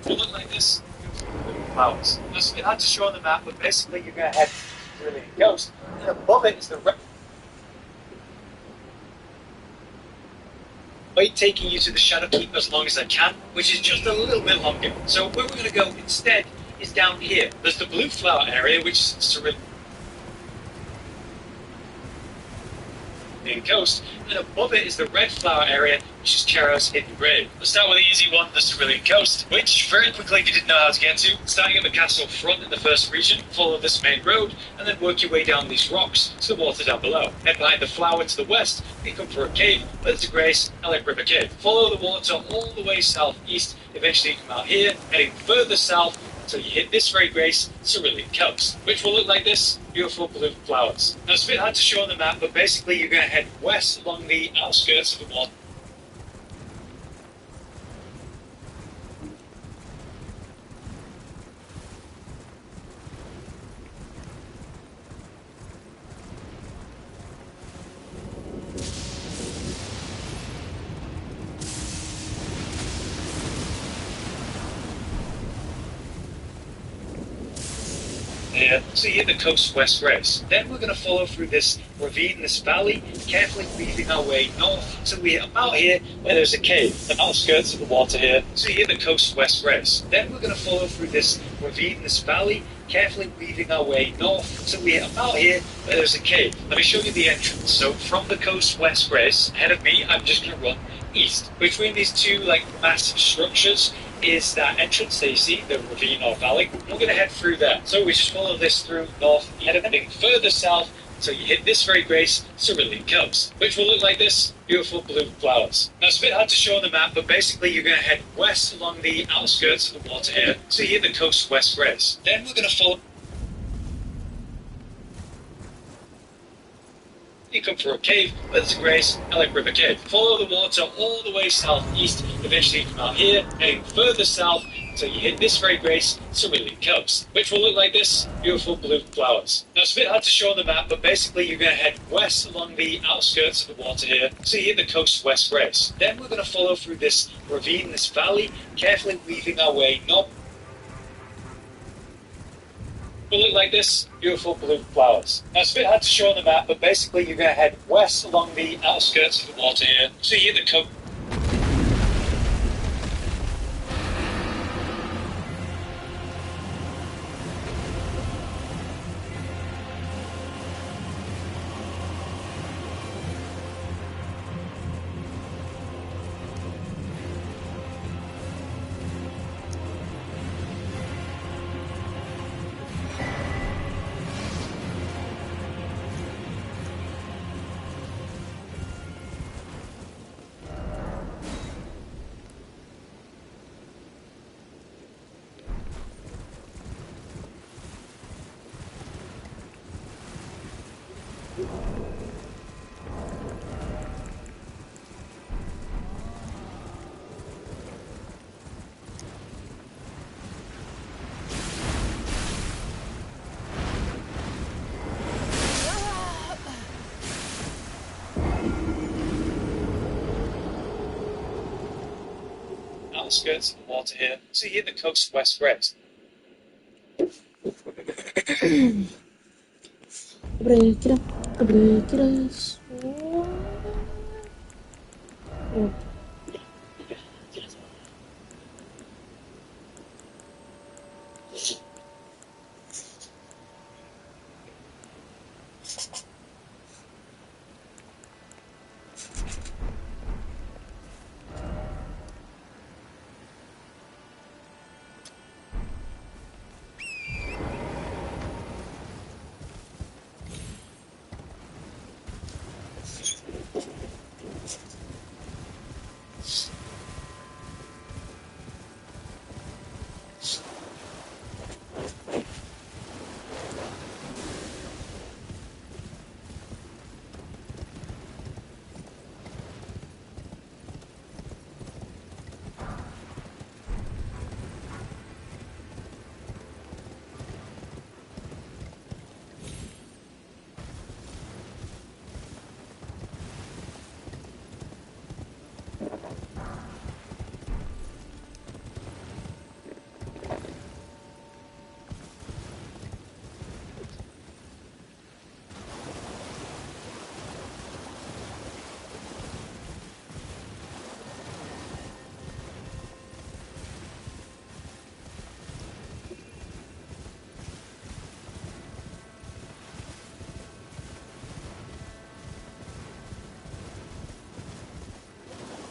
Will look like this, flowers. It's a bit hard to show on the map, but basically you're going to head to Cerulean coast, and above it is the red. Taking you to the Shadowkeep as long as I can, which is just a little bit longer. So where we're going to go instead is down here. There's the blue flower area, which is Cerulean. main coast, and then above it is the red flower area, which is Charos Hidden Grave. Let's start with the easy one, the Cerulean Coast, which, very quickly, if you didn't know how to get to, starting at the castle front in the first region, follow this main road, and then work your way down these rocks to the water down below. Head behind the flower to the west, and you come for a cave, led to Grace, Elec River Cave. Follow the water all the way southeast, eventually you come out here, heading further south, until you hit this very Grace Cerulean Coast, which will look like this, beautiful blue flowers. Now it's a bit hard to show on the map, but basically you're going to head west along the outskirts of the water. Here, so you hit the coast west Grace. Then we're going to follow through this ravine, this valley, carefully weaving our way north till we hit about here where there's a cave, the outskirts of the water here, so you hit the coast west Grace. Then we're going to follow through this ravine, this valley, carefully weaving our way north till we hit about here where there's a cave. Let me show you the entrance. So from the coast west Grace, ahead of me, I'm just going to run east. Between these two massive structures is that entrance that you see, the ravine or valley. We're going to head through there. So we just follow this through north, heading further south until you hit this very Grace Cerulean Coast, which will look like this, beautiful blue flowers. Now it's a bit hard to show on the map, but basically you're going to head west along the outskirts of the water here, so you hit the coast west Grace. Then we're going to follow. You come for a cave, led to Grace, Elec River Cave. Follow the water all the way southeast, eventually you come out here, heading further south until you hit this very Grace Cerulean Coast, which will look like this, beautiful blue flowers. Now it's a bit hard to show on the map, but basically you're going to head west along the outskirts of the water here, so you hit the coast west Grace. Then we're going to follow through this ravine, this valley, carefully weaving our way north. Will look like this, beautiful blue flowers. Now it's a bit hard to show on the map, but basically you're going to head west along the outskirts of the water here, so you hit the coast. Outskirts of the water here, so you hit the coast west Grace. Break it up, break it up. Oh.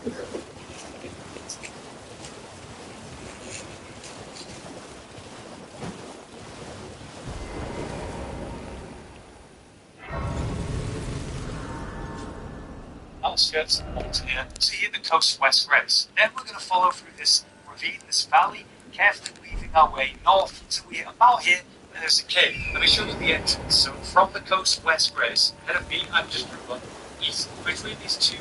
Outskirts of Malta here, so here the coast west grace. Then we're going to follow through this ravine, this valley, carefully weaving our way north until we're about here and there's a cave. Let me show you the entrance. So from the coast west grace, ahead of me, I'm just going to run east. Between these two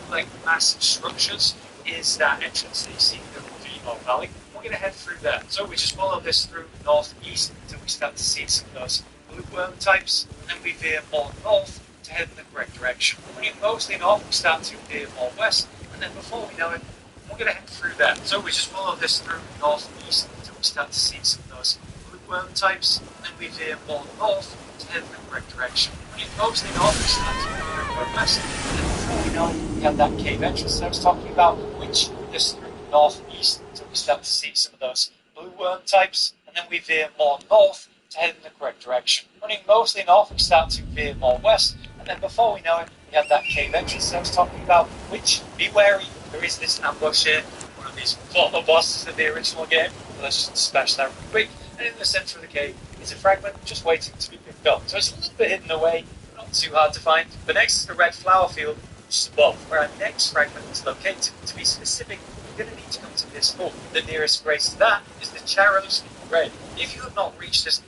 massive structures is that entrance that you see in the ravine or valley. We're going to head through there. So we just follow this through northeast until we start to see some of those blue worm types, and then we veer more north to head in the correct direction. Running mostly north, we start to veer more west, and then before we know it, we're going to head through there. So we just follow this through northeast until we start to see some of those blue worm types, and then we veer more north to head in the correct direction. Running mostly north, we start to veer more west, and then before we know it, we have that cave entrance that I was talking about, which is through northeast until we start to see some of those blue worm types, and then we veer more north to head in the correct direction. Running mostly north, we start to veer more west, and then before we know it, we have that cave entrance that I was talking about, which, be wary, there is this ambush here, one of these former bosses of the original game. Let's just smash that real quick, and in the centre of the cave is a fragment just waiting to be picked up. So it's a little bit hidden away, not too hard to find. But next is the red flower field, which is above, where our next fragment is located. To be specific, we're going to need to come to this hole. The nearest grace to that is the Charos Grave. If you have not reached this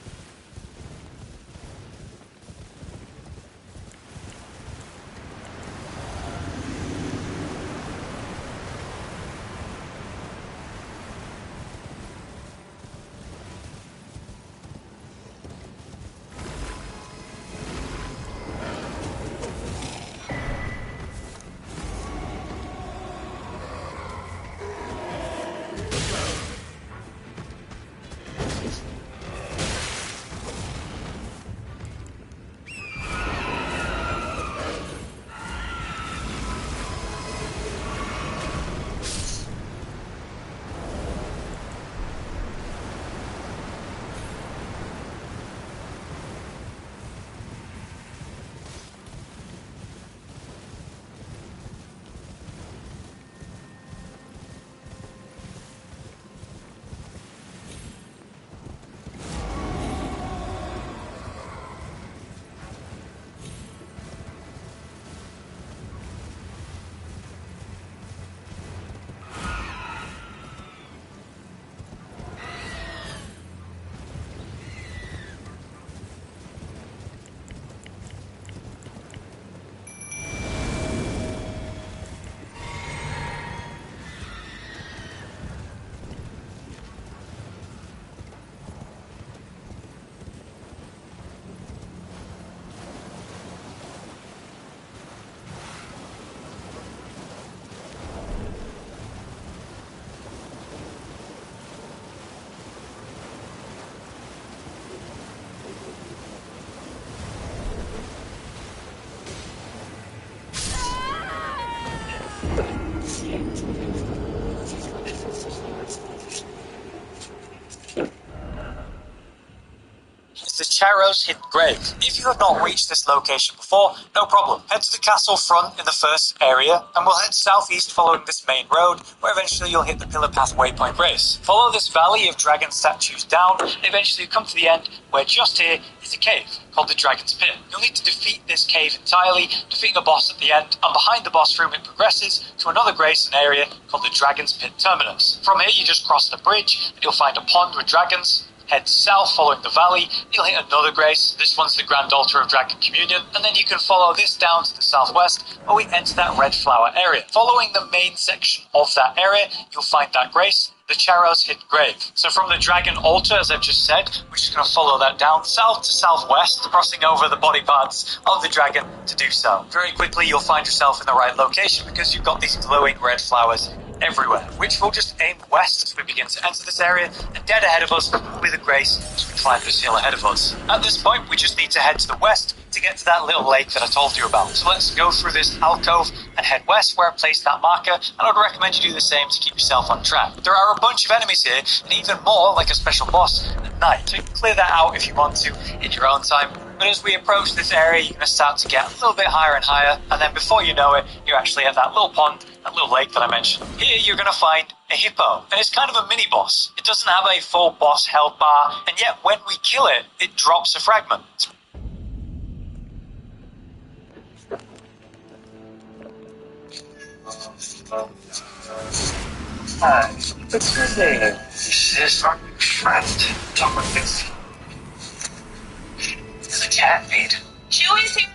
It's the Charos Hidden Grave. If you have not reached this location before, no problem. Head to the castle front in the first area, and we'll head southeast following this main road, where eventually you'll hit the Pillar Path Waypoint Grace. Follow this valley of dragon statues down, and eventually you come to the end, where just here is a cave called the Dragon's Pit. You'll need to defeat this cave entirely, defeating a boss at the end, and behind the boss room it progresses to another grace and area called the Dragon's Pit Terminus. From here you just cross the bridge, and you'll find a pond with dragons. Head south following the valley, you'll hit another grace. This one's the Grand Altar of Dragon Communion, and then you can follow this down to the southwest where we enter that red flower area. Following the main section of that area, you'll find that grace, the Charos Hidden Grave. So from the Dragon Altar, as I've just said, we're just going to follow that down south to southwest, crossing over the body parts of the dragon to do so. Very quickly you'll find yourself in the right location because you've got these glowing red flowers everywhere, which will just aim west as we begin to enter this area, and dead ahead of us with a grace as we climb this hill ahead of us. At this point, we just need to head to the west to get to that little lake that I told you about. So let's go through this alcove and head west where I placed that marker, and I would recommend you do the same to keep yourself on track. There are a bunch of enemies here, and even more, like a special boss, at night. So you can clear that out if you want to in your own time. But as we approach this area, you're going to start to get a little bit higher and higher, and then before you know it, you're actually at that little pond, that little lake that I mentioned. Here you're going to find a hippo, and it's kind of a mini boss. It doesn't have a full boss health bar, and yet when we kill it, it drops a fragment. Hi, what's your name? This is our friend. Talk like this. It's a cat feed. Chewy's here.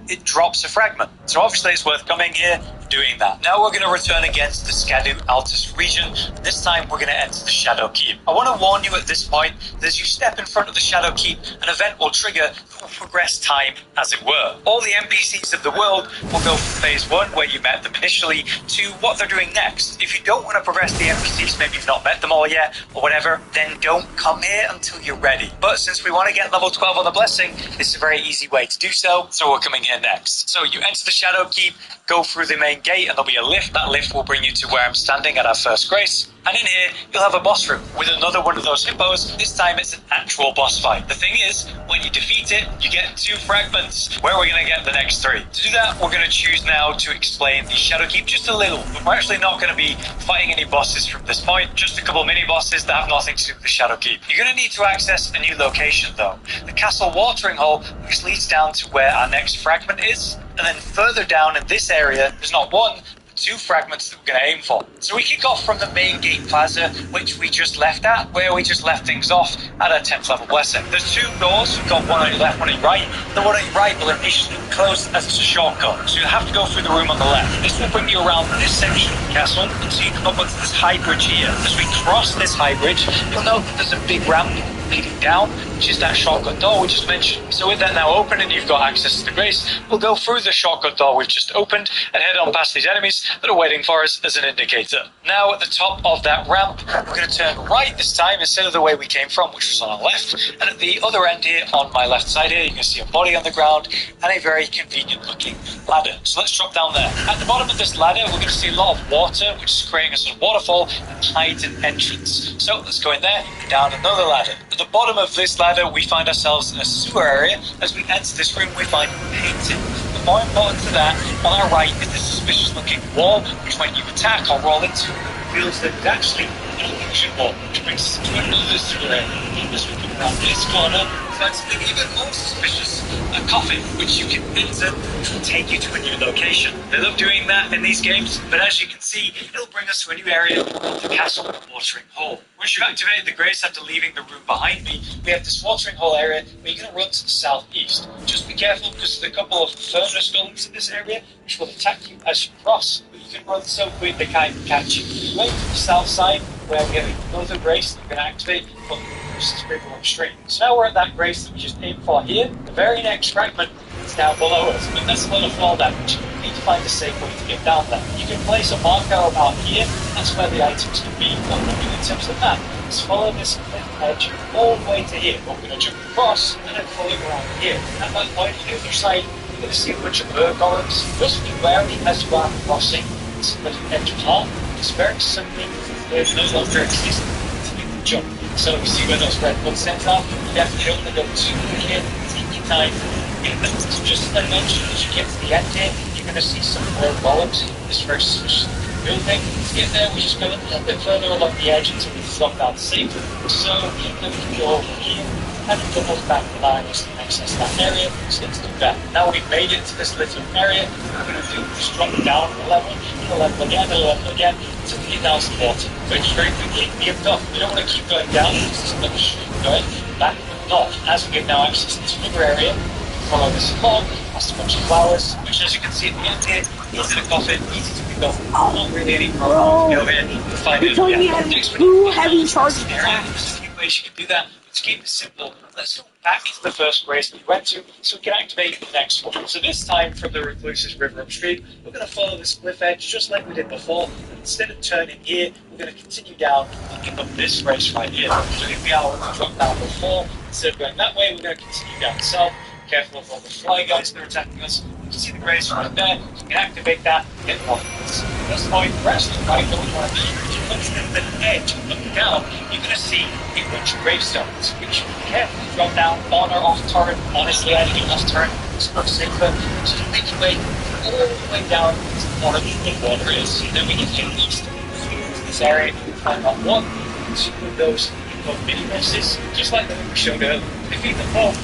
It drops a fragment. So obviously it's worth coming here and doing that. Now we're going to return again to the Skadu Altus region. This time we're going to enter the Shadow Keep. I want to warn you at this point that as you step in front of the Shadow Keep, an event will trigger that will progress time, as it were. All the NPCs of the world will go from phase 1, where you met them initially, to what they're doing next. If you don't want to progress the NPCs, maybe you've not met them all yet, or whatever, then don't come here until you're ready. But since we want to get level 12 on the Blessing, this is a very easy way to do so, so we're coming here next. So you enter the Shadow Keep, go through the main gate, and there'll be a lift. That lift will bring you to where I'm standing at our first grace. And in here, you'll have a boss room with another one of those hippos. This time it's an actual boss fight. The thing is, when you defeat it, you get 2 fragments. Where are we going to get the next 3? To do that, we're going to choose now to explain the Shadow Keep just a little. But we're actually not going to be fighting any bosses from this point. Just a couple mini bosses that have nothing to do with the Shadow Keep. You're going to need to access a new location though. The Castle Watering Hole, which leads down to where our next fragment is. And then further down in this area, there's not 1, 2 fragments that we're going to aim for. So we kick off from the main gate plaza, which we just left at, where we just left things off at our 10th level blessing. There's 2 doors. You've got one on your left, one on your right. The one on your right will initially be closed as it's a shortcut, so you'll have to go through the room on the left. This will bring you around this section of the castle until you come up onto this high bridge here. As we cross this high bridge, you'll note that there's a big ramp leading down, which is that shortcut door we just mentioned. So with that now open and you've got access to the grace, we'll go through the shortcut door we've just opened and head on past these enemies that are waiting for us as an indicator. Now at the top of that ramp, we're going to turn right this time instead of the way we came from, which was on our left. And at the other end here, on my left side here, you can see a body on the ground and a very convenient looking ladder. So let's drop down there. At the bottom of this ladder, we're going to see a lot of water, which is creating a sort of waterfall and hides an entrance. So let's go in there and down another ladder. At the bottom of this ladder, we find ourselves in a sewer area. As we enter this room, we find painting. But more important to that, on our right is this suspicious looking wall, which when you attack or roll into, reveals that it's actually an illusion wall, which brings us to another sewer area. As we come around this corner, we find something even more suspicious, a coffin, which you can enter, which will take you to a new location. They love doing that in these games, but as you can see, it'll bring us to a new area called the Castle Watering Hole. Once you've activated the grace after leaving the room behind me, we have this watering hole area where you're going to run to the southeast. Just be careful because there's a couple of furnace golems in this area which will attack you as you cross, but you can run so quick they can't even catch you. You wait to the south side where we have another grace that you're going to activate called the River Upstream. So now we're at that grace that we just aimed for here. The very next fragment is down below us, but that's a lot of fall damage. You need to find a safe way to get down there. You can place a marker about here, that's where the items can be. What we're doing in terms of that is follow this cliff edge all the way to here. But we're going to jump across and then follow around here. At that point on the other side, you're going to see a bunch of bird golems. Just be wary as you are crossing this cliff edge path. It's very simply, there's no longer exists to make the jump. So you see where those red footsteps are? You definitely don't want to go too quick here. Take your time. So just as I mentioned, as you get to the end here, you're going to see some bird golems. This very suspicious building. To get there, we just go a little bit further along the edge until we drop down safely. So then we can go over here and it doubles back the line just to access that area. So let's do that. Now we've made it to this little area. What we're going to do is drop down a level again, a level again, until we get down to the bottom. So just very quickly, we have done. We don't want to keep going down, this is another street going back and north. As we get now access to this river area, follow this along, past a bunch of flowers, which as you can see at the end here, is in a coffin, easy to pick up, not really any problem to go in and find it. You're telling me I have 2 heavy charge attacks. There's a few ways you can do that. To keep it simple, let's go back to the first grace that we went to so we can activate the next one. So this time from the Recluse's River upstream, we're going to follow this cliff edge just like we did before. And instead of turning here, we're going to continue down and pick up this grace right here. So if we are when we dropped down before, instead of going that way, we're going to continue down south. Careful of all the fly guys that are attacking us. You can see the grace right there. So you can activate that and get more points. At this point, we're actually right where we want to be. at the edge, looking down, you're going to see a bunch of gravestones, which you can carefully drop down on or off turret. Honestly, I think off turret is much safer. Just make your way all the way down to the bottom where the water is. Then we can head east to this area. You'll find about 1, 2 of those mini bosses, just like the one we showed earlier. Defeat them all.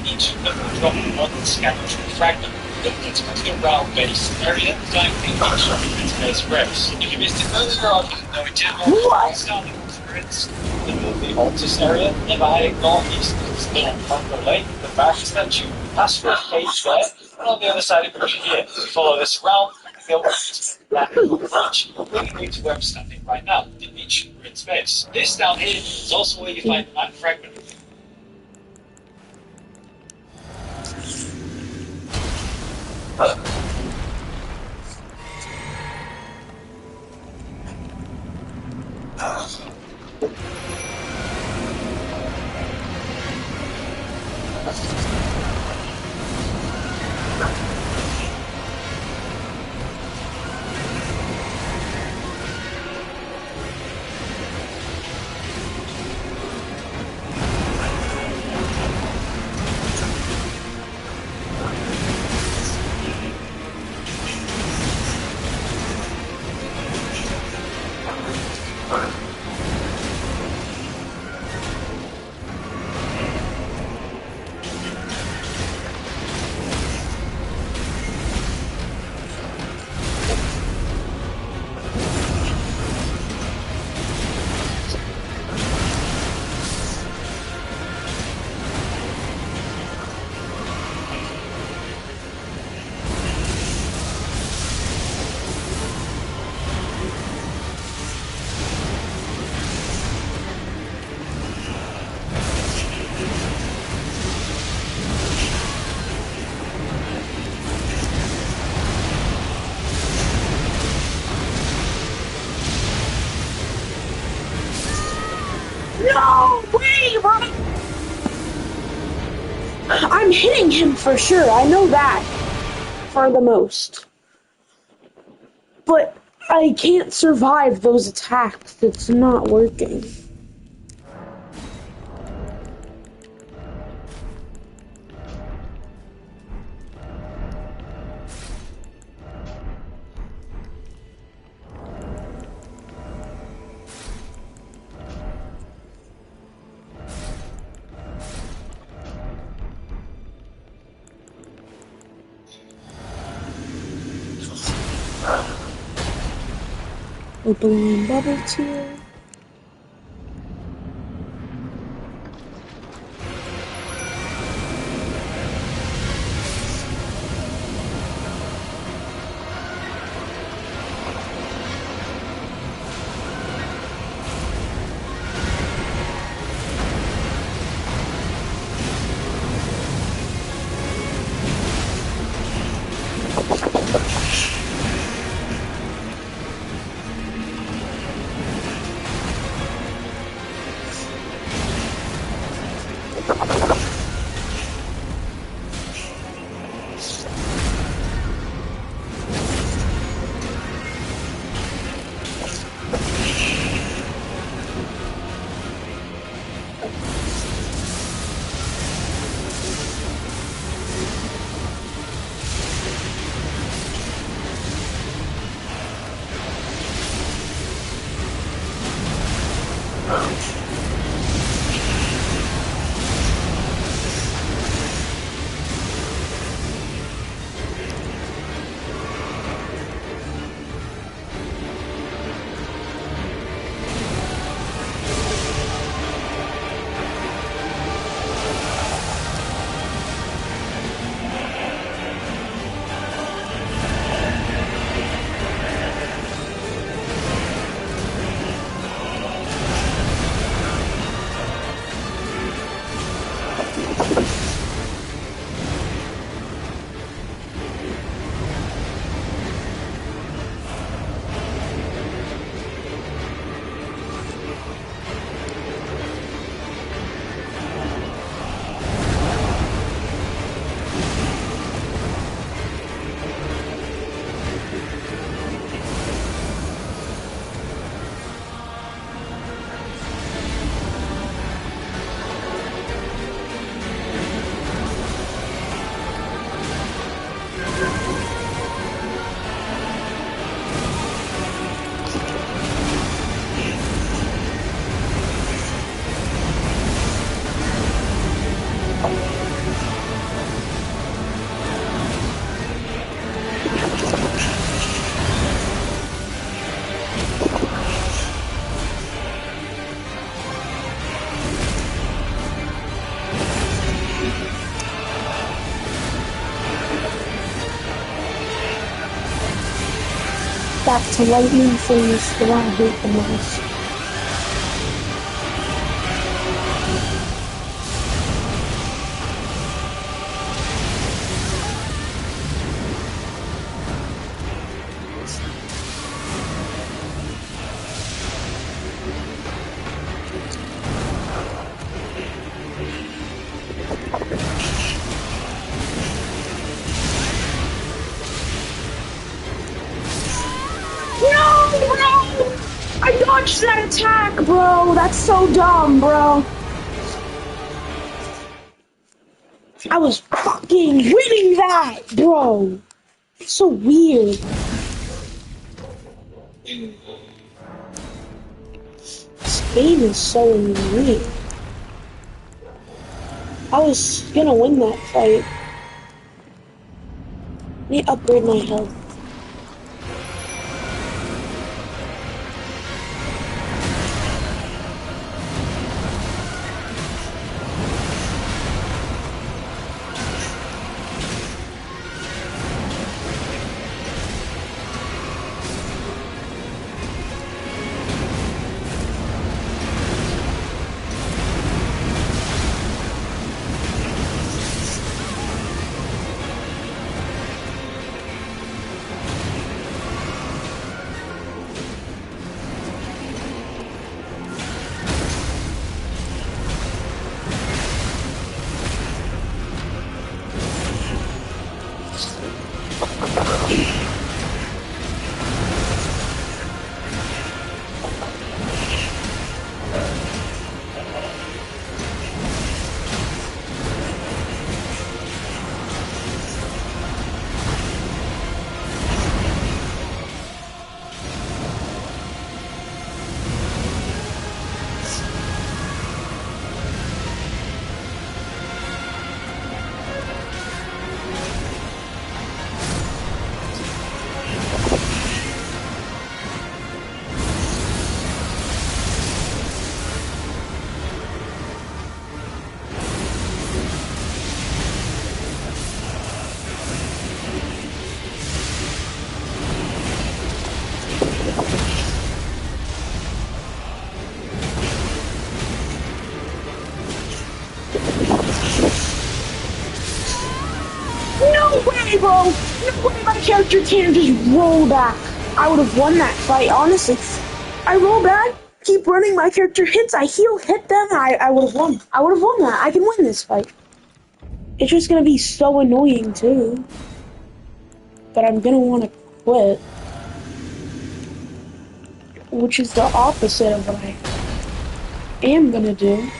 Each of them will drop one skeleton fragment. It's going to go around base area, time thing each base reps. If you missed it earlier on, you know in general, starting experience in the Altus area, never heading northeast, it's still on Congo Lake, the back statue, pass through a cage there, and on the other side of the bridge here, you follow this around, you go to that bridge, leading you to where I'm standing right now, in each grid space. This down here is also where you find the map fragment. No! Wait! Run! I'm hitting him for sure. I know that. For the most. But I can't survive those attacks. It's not working. Opening bubbles here. back to lightning things that I hate the most. No, bro! I dodged that attack, bro! That's so dumb, bro. I was fucking winning that, bro. It's so weird. This game is so weird. I was gonna win that fight. I need to upgrade my health. No way, bro! No way my character can't just roll back. I would have won that fight, honestly. I roll back, keep running, my character hits, I heal, hit them, I would have won. I would have won that. I can win this fight. It's just gonna be so annoying, too. But I'm gonna want to quit. Which is the opposite of what I am gonna do.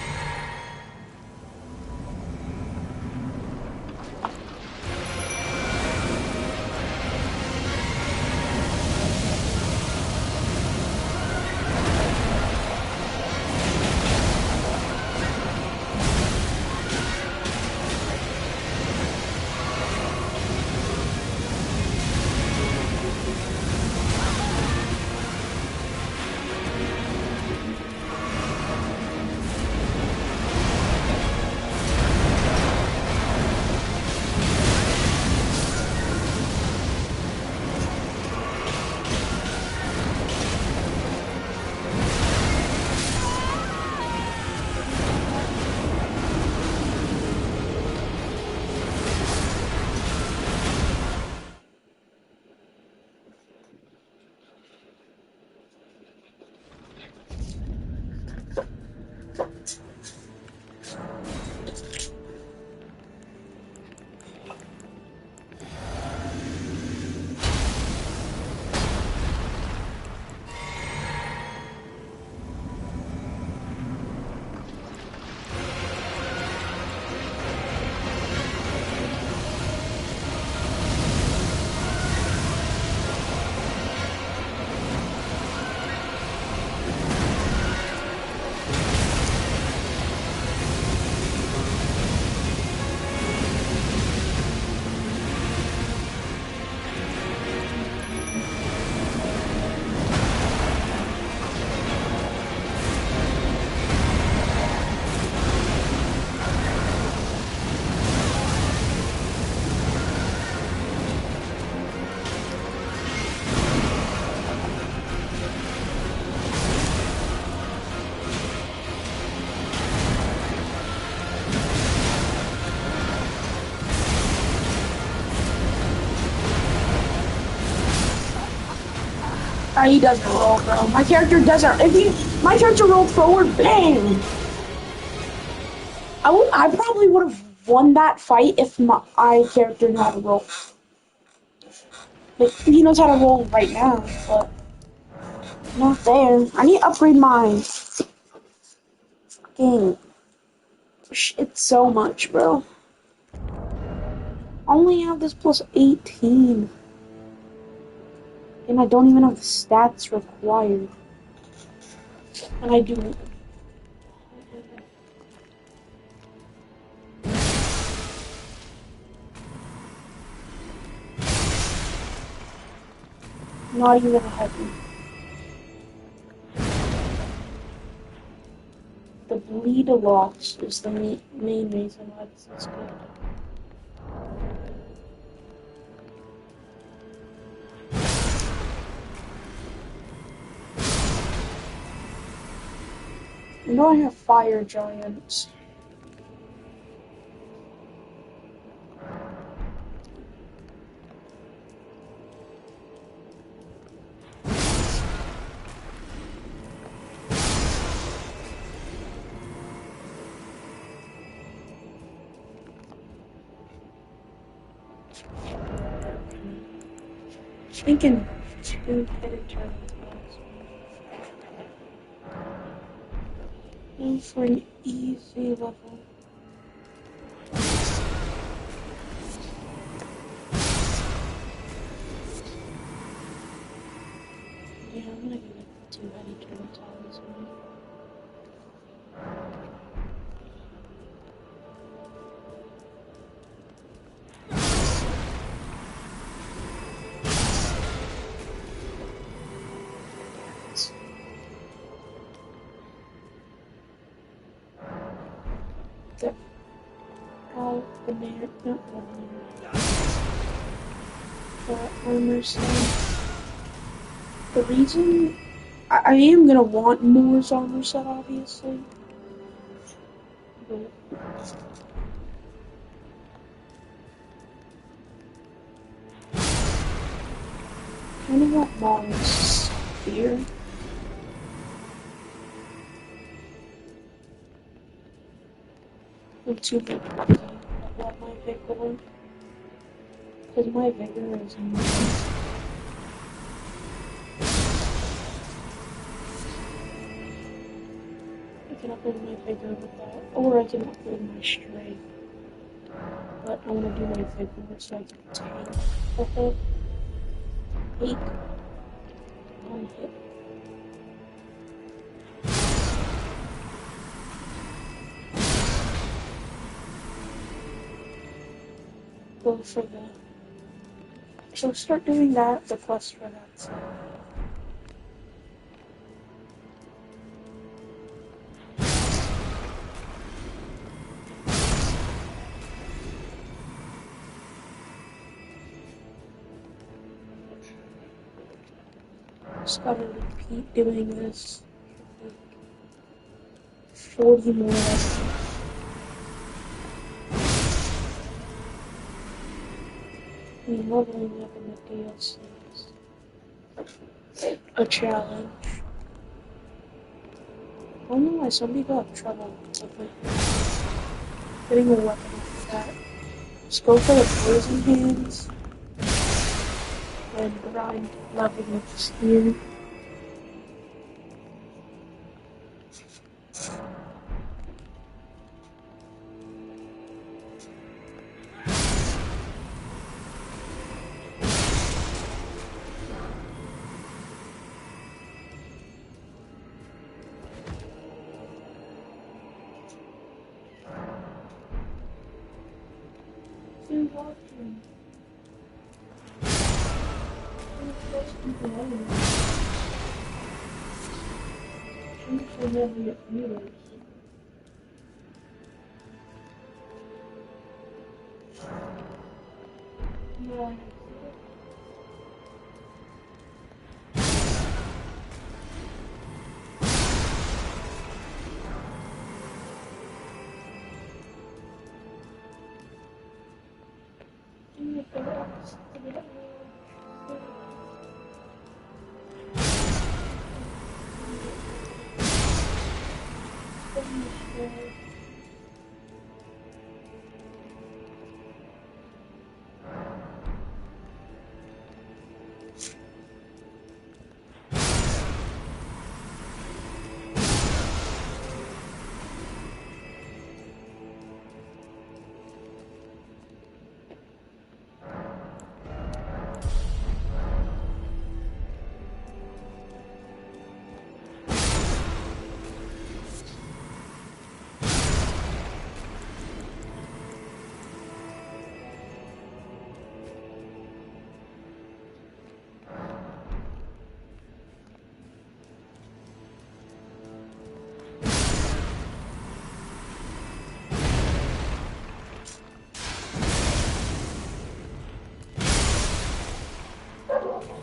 he doesn't roll, bro. My character doesn't. My character rolled forward, bang. I probably would have won that fight if my character knew how to roll. Like, he knows how to roll right now, but not there. I need to upgrade my fucking shit so much, bro. I only have this plus 18. And I don't even have the stats required. And I do. Not even a heavy. The bleed a lot is the main reason why this is good. You know I have fire giants. Thinking two headed turtles. Go for an easy level. Yeah, I'm gonna give it two headed turtles on this one. The banner, not the banner. The armor set. The reason I am gonna want Moore's armor set, obviously. But I kind of want Mars spear. I'm too big to let my vigor. Because my vigor is more. I can upgrade my vigor with that, or I can upgrade my strength. But I want to do my vigor so I can tank the hit. Take one hit. Go for the. So start doing that. The quest for that set. Just gotta repeat doing this. 40 more lessons. I mean, leveling up in the DLC is a challenge. I don't know why some people have trouble with like, getting a weapon like that. Just go for the poison hands and grind leveling up spear.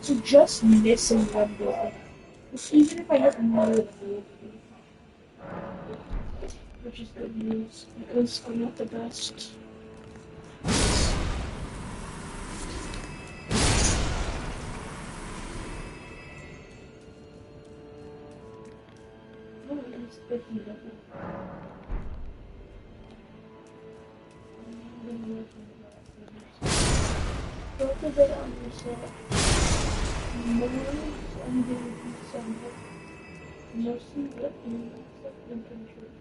So just missing one building. Even if I have more than which is good news because I'm not the best. No, it's 50 level. Both of it on yourself. More I'm doing some mostly lifting stuff and control.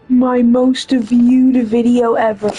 My most viewed video ever.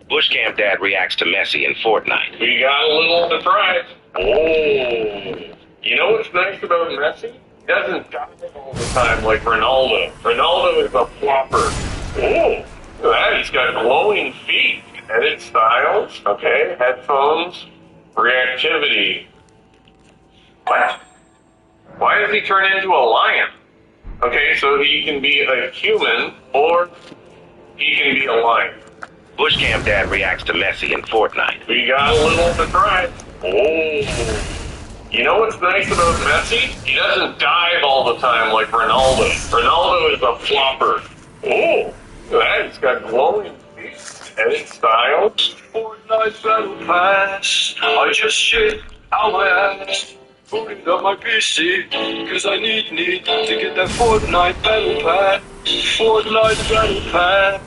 Bushcamp Dad reacts to Messi in Fortnite. We got a little surprise. Oh. You know what's nice about Messi? He doesn't die all the time like Ronaldo. Ronaldo is a flopper. Oh. Look at that. He's got glowing feet. Edit styles. Okay. Headphones. Reactivity. What? Why does he turn into a lion? Okay, so he can be a human or he can be a lion. Bushcamp Dad reacts to Messi in Fortnite. We got a little surprise. Oh. You know what's nice about Messi? He doesn't dive all the time like Ronaldo. Ronaldo is a flopper. Oh. Look at that. He's got glowing feet. Edit style. Fortnite Battle Pass. I just shit out my ass. Put it on my PC. Cause I need to get that Fortnite Battle Pass. Fortnite Battle Pass.